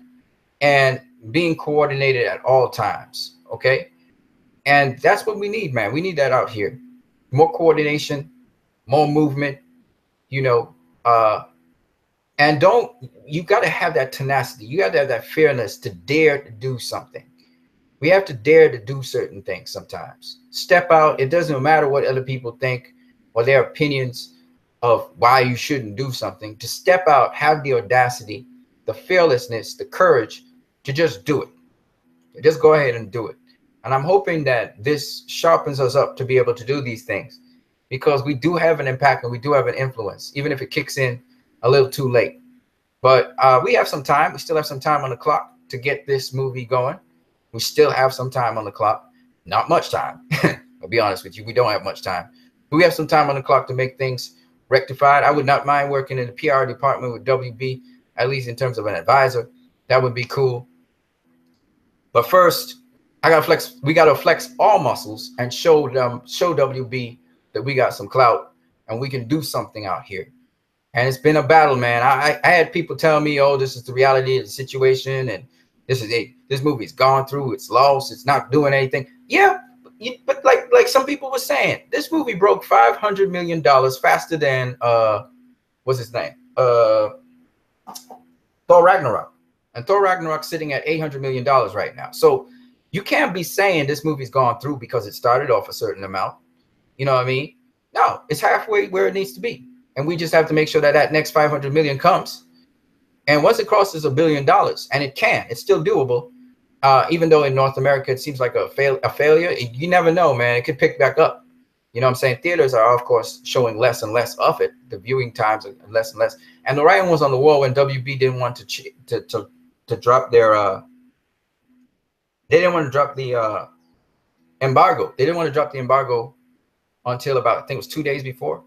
and being coordinated at all times, okay? And that's what we need, man. We need that out here. More coordination, more movement, and you got to have that tenacity. You got to have that fearless to dare to do something. We have to dare to do certain things sometimes. Step out. It doesn't matter what other people think or their opinions of why you shouldn't do something. To step out, have the audacity, the fearlessness, the courage to just do it. Just go ahead and do it. And I'm hoping that this sharpens us up to be able to do these things, because we do have an impact and we do have an influence, even if it kicks in a little too late. But we have some time. We still have some time on the clock to get this movie going. We still have some time on the clock. Not much time. I'll be honest with you. We don't have much time. But we have some time on the clock to make things rectified. I would not mind working in the PR department with WB, at least in terms of an advisor. That would be cool. But first, we gotta flex all muscles and show WB that we got some clout and we can do something out here. And it's been a battle, man. I had people tell me, oh, this is the reality of the situation, and this movie's gone through, it's lost, it's not doing anything. Yeah, but like some people were saying, this movie broke $500 million faster than what's his name? Thor Ragnarok. And Thor Ragnarok's sitting at $800 million right now. So you can't be saying this movie's gone through because it started off a certain amount. You know what I mean? No, it's halfway where it needs to be. And we just have to make sure that that next 500 million comes. And once it crosses $1 billion, and it's still doable. Even though in North America, it seems like a failure. You never know, man. It could pick back up. You know what I'm saying? Theaters are, of course, showing less and less of it. The viewing times are less and less. And the writing was on the wall when WB didn't want to drop their they didn't want to drop the embargo. They didn't want to drop the embargo until about, I think it was 2 days before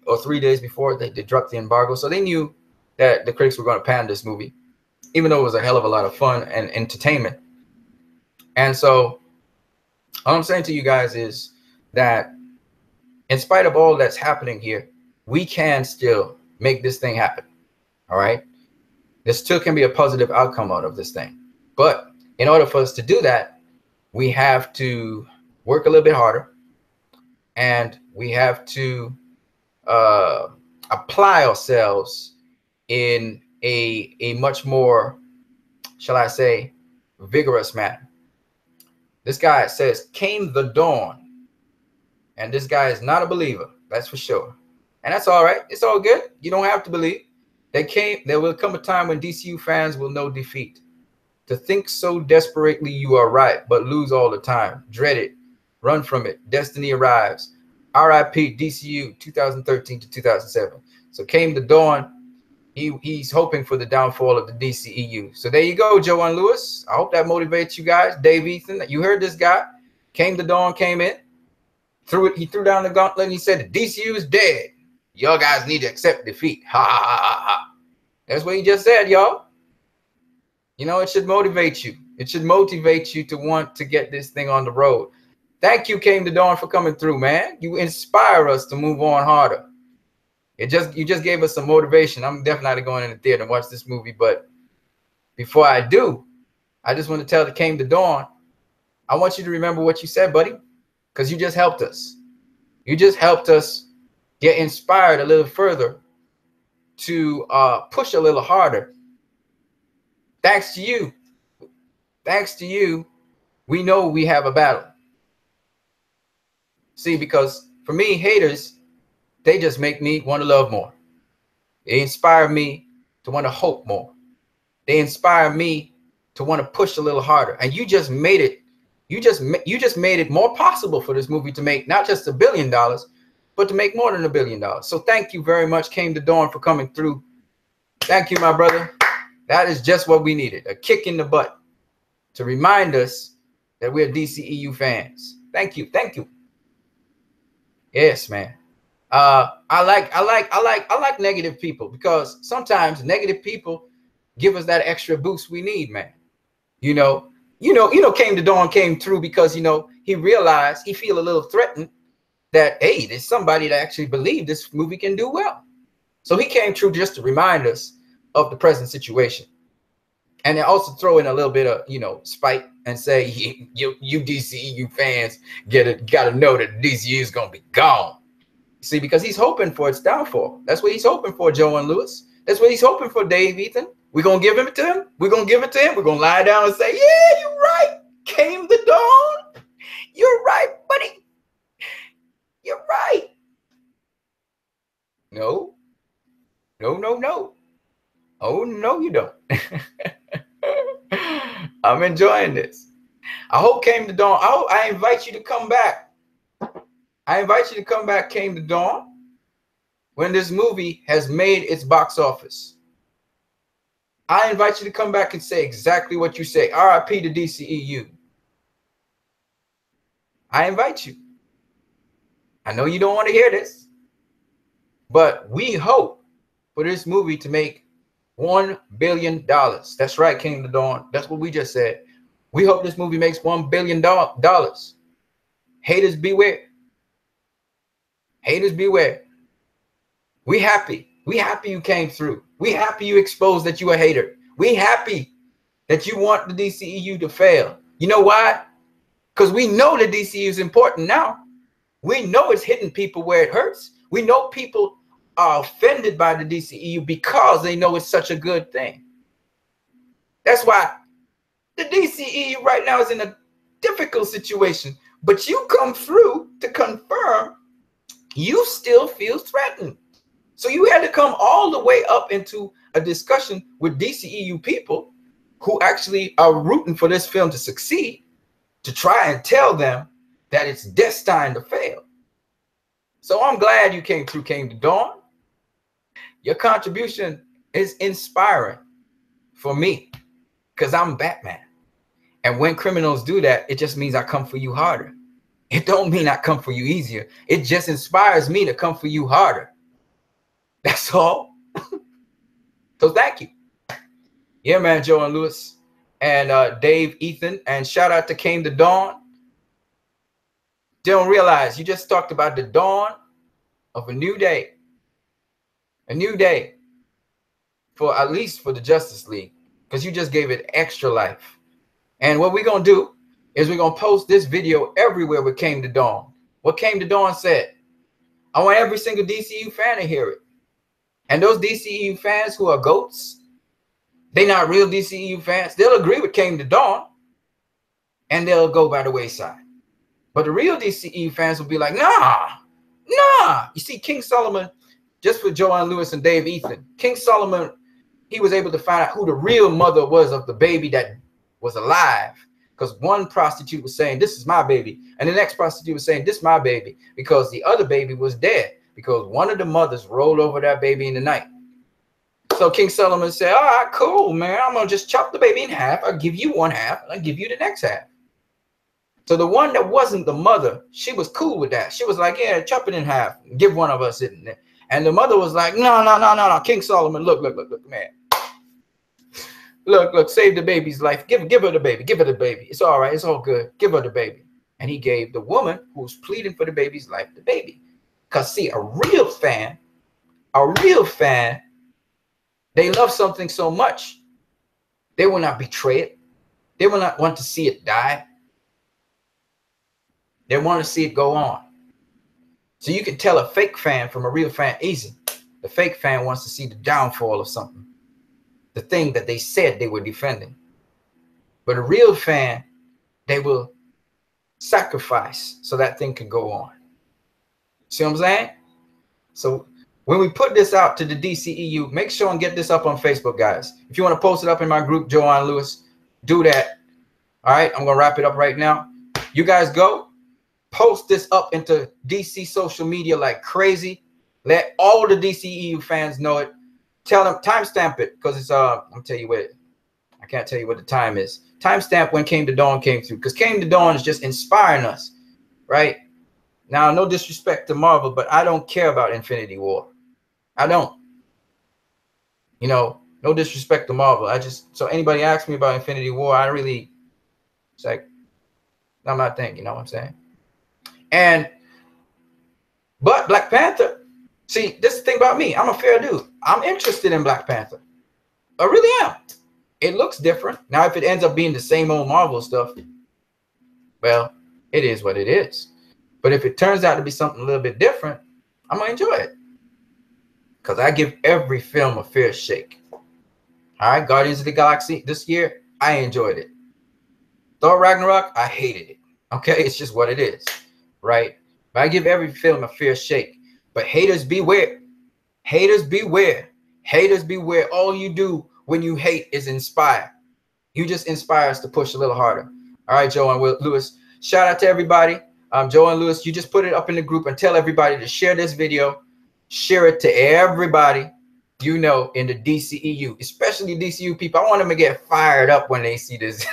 or 3 days before they dropped the embargo. So they knew that the critics were going to pan this movie, even though it was a hell of a lot of fun and entertainment. And so all I'm saying to you guys is that in spite of all that's happening here, we can still make this thing happen. All right. There still can be a positive outcome out of this thing. But in order for us to do that, we have to work a little bit harder, and we have to apply ourselves in a much more, shall I say, vigorous manner. This guy says, came the dawn. And this guy is not a believer, that's for sure. And that's all right. It's all good. You don't have to believe. There will come a time when DCU fans will know defeat. To think so desperately you are right, but lose all the time. Dread it. Run from it. Destiny arrives. RIP DCU 2013 to 2007. So came the dawn. He's hoping for the downfall of the DCEU. So there you go, Joanne Lewis. I hope that motivates you guys. Dave Ethan, you heard this guy. Came the dawn, came in. He threw down the gauntlet and he said, the DCU is dead. Y'all guys need to accept defeat. Ha, ha, ha, ha. That's what he just said, y'all. You know, it should motivate you. It should motivate you to want to get this thing on the road. Thank you, Came the Dawn, for coming through, man. You inspire us to move on harder. You just gave us some motivation. I'm definitely going in the theater and watch this movie. But before I do, I just want to tell the Came the Dawn, I want you to remember what you said, buddy, because you just helped us. You just helped us get inspired a little further to push a little harder. Thanks to you. Thanks to you, we know we have a battle. See, because for me, haters, they just make me want to love more. They inspire me to want to hope more. They inspire me to want to push a little harder. And you just made it. You just made it more possible for this movie to make not just $1 billion, but to make more than $1 billion. So thank you very much, Came the Dawn, for coming through. Thank you, my brother. That is just what we needed. A kick in the butt to remind us that we're DCEU fans. Thank you. Thank you. Yes, man. I like negative people, because sometimes negative people give us that extra boost we need, man. You know, Came the Dawn came through because, he realized he feel a little threatened that, hey, there's somebody that actually believe this movie can do well. So he came through just to remind us of the present situation. And then also throw in a little bit of, spite and say, you DCEU fans gotta know that DCU is gonna be gone. See, because he's hoping for its downfall. That's what he's hoping for, Joanne Lewis. That's what he's hoping for, Dave Ethan. We're gonna give it to him. We're gonna give it to him. We're gonna lie down and say, yeah, you're right. Came the dawn. You're right, buddy. You're right. No. No, no, no. Oh, no, you don't. I'm enjoying this. I hope Came to Dawn. I invite you to come back. I invite you to come back, Came to Dawn, when this movie has made its box office. I invite you to come back and say exactly what you say. RIP to DCEU. I invite you. I know you don't want to hear this, but we hope for this movie to make $1 billion. That's right, Came to Dawn. That's what we just said. We hope this movie makes $1 billion. Haters beware. Haters beware. We happy. We happy you came through. We happy you exposed that you a hater. We happy that you want the DCEU to fail. You know why? Because we know the DCEU is important now. We know it's hitting people where it hurts. We know people are offended by the DCEU because they know it's such a good thing. That's why the DCEU right now is in a difficult situation. But you come through to confirm you still feel threatened. So you had to come all the way up into a discussion with DCEU people who actually are rooting for this film to succeed, to try and tell them that it's destined to fail. So I'm glad you came through, Came to Dawn. Your contribution is inspiring for me because I'm Batman. And when criminals do that, it just means I come for you harder. It don't mean I come for you easier. It just inspires me to come for you harder. That's all. So thank you. Yeah, man, Joe and Lewis and Dave, Ethan, and shout out to Came to Dawn. They don't realize you just talked about the dawn of a new day. A new day for at least for the Justice League, because you just gave it extra life. And what we're going to do is we're going to post this video everywhere with Came to Dawn. What Came to Dawn said. I want every single DCU fan to hear it. And those DCEU fans who are goats, they're not real DCEU fans. They'll agree with Came to Dawn, and they'll go by the wayside. But the real DCEU fans will be like, nah. You see, King Solomon, just for Joanne Lewis and Dave Ethan, King Solomon, he was able to find out who the real mother was of the baby that was alive. Because one prostitute was saying, this is my baby. And the next prostitute was saying, this is my baby. Because the other baby was dead. Because one of the mothers rolled over that baby in the night. So King Solomon said, all right, cool, man. I'm going to just chop the baby in half. I'll give you one half, and I'll give you the next half. So the one that wasn't the mother, she was cool with that. She was like, yeah, chop it in half. Give one of us it. And the mother was like, no. King Solomon, look, man. Look, save the baby's life. Give her the baby. Give her the baby. It's all right. It's all good. Give her the baby. And he gave the woman who was pleading for the baby's life the baby. Because, see, a real fan, they love something so much, they will not betray it. They will not want to see it die. They want to see it go on. So you can tell a fake fan from a real fan easy. The fake fan wants to see the downfall of something, the thing that they said they were defending. But a real fan, they will sacrifice so that thing can go on. See what I'm saying? So when we put this out to the DCEU, make sure and get this up on Facebook, guys. If you want to post it up in my group, Joanne Lewis, do that. All right, I'm going to wrap it up right now. You guys go. Post this up into DC social media like crazy. Let all the DCEU fans know it. Tell them, timestamp it, because it's I'm tell you what, I can't tell you what the time is. Timestamp when Came to Dawn came through, because Came to Dawn is just inspiring us, right? Now, no disrespect to Marvel, but I don't care about Infinity War. I don't. You know, no disrespect to Marvel. So anybody asks me about Infinity War, I really, it's like, not my thing, you know what I'm saying? But Black Panther, see, this is the thing about me. I'm a fair dude. I'm interested in Black Panther. I really am. It looks different. Now, if it ends up being the same old Marvel stuff, well, it is what it is. But if it turns out to be something a little bit different, I'm going to enjoy it. Because I give every film a fair shake. All right, Guardians of the Galaxy this year, I enjoyed it. Thor Ragnarok, I hated it. Okay, it's just what it is, right? But I give every film a fair shake. But haters beware. Haters beware. Haters beware. All you do when you hate is inspire. You just inspire us to push a little harder. All right, Joe and Lewis. Shout out to everybody. Joe and Lewis, you just put it up in the group and tell everybody to share this video. Share it to everybody you know in the DCEU, especially DCU people. I want them to get fired up when they see this,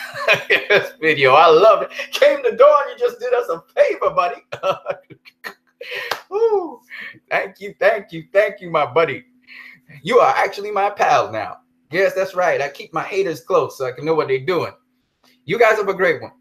this video. I love it. Came the door and you just did us a favor, buddy. Ooh, thank you, my buddy. You are actually my pal now. Yes, that's right. I keep my haters close so I can know what they're doing. You guys have a great one.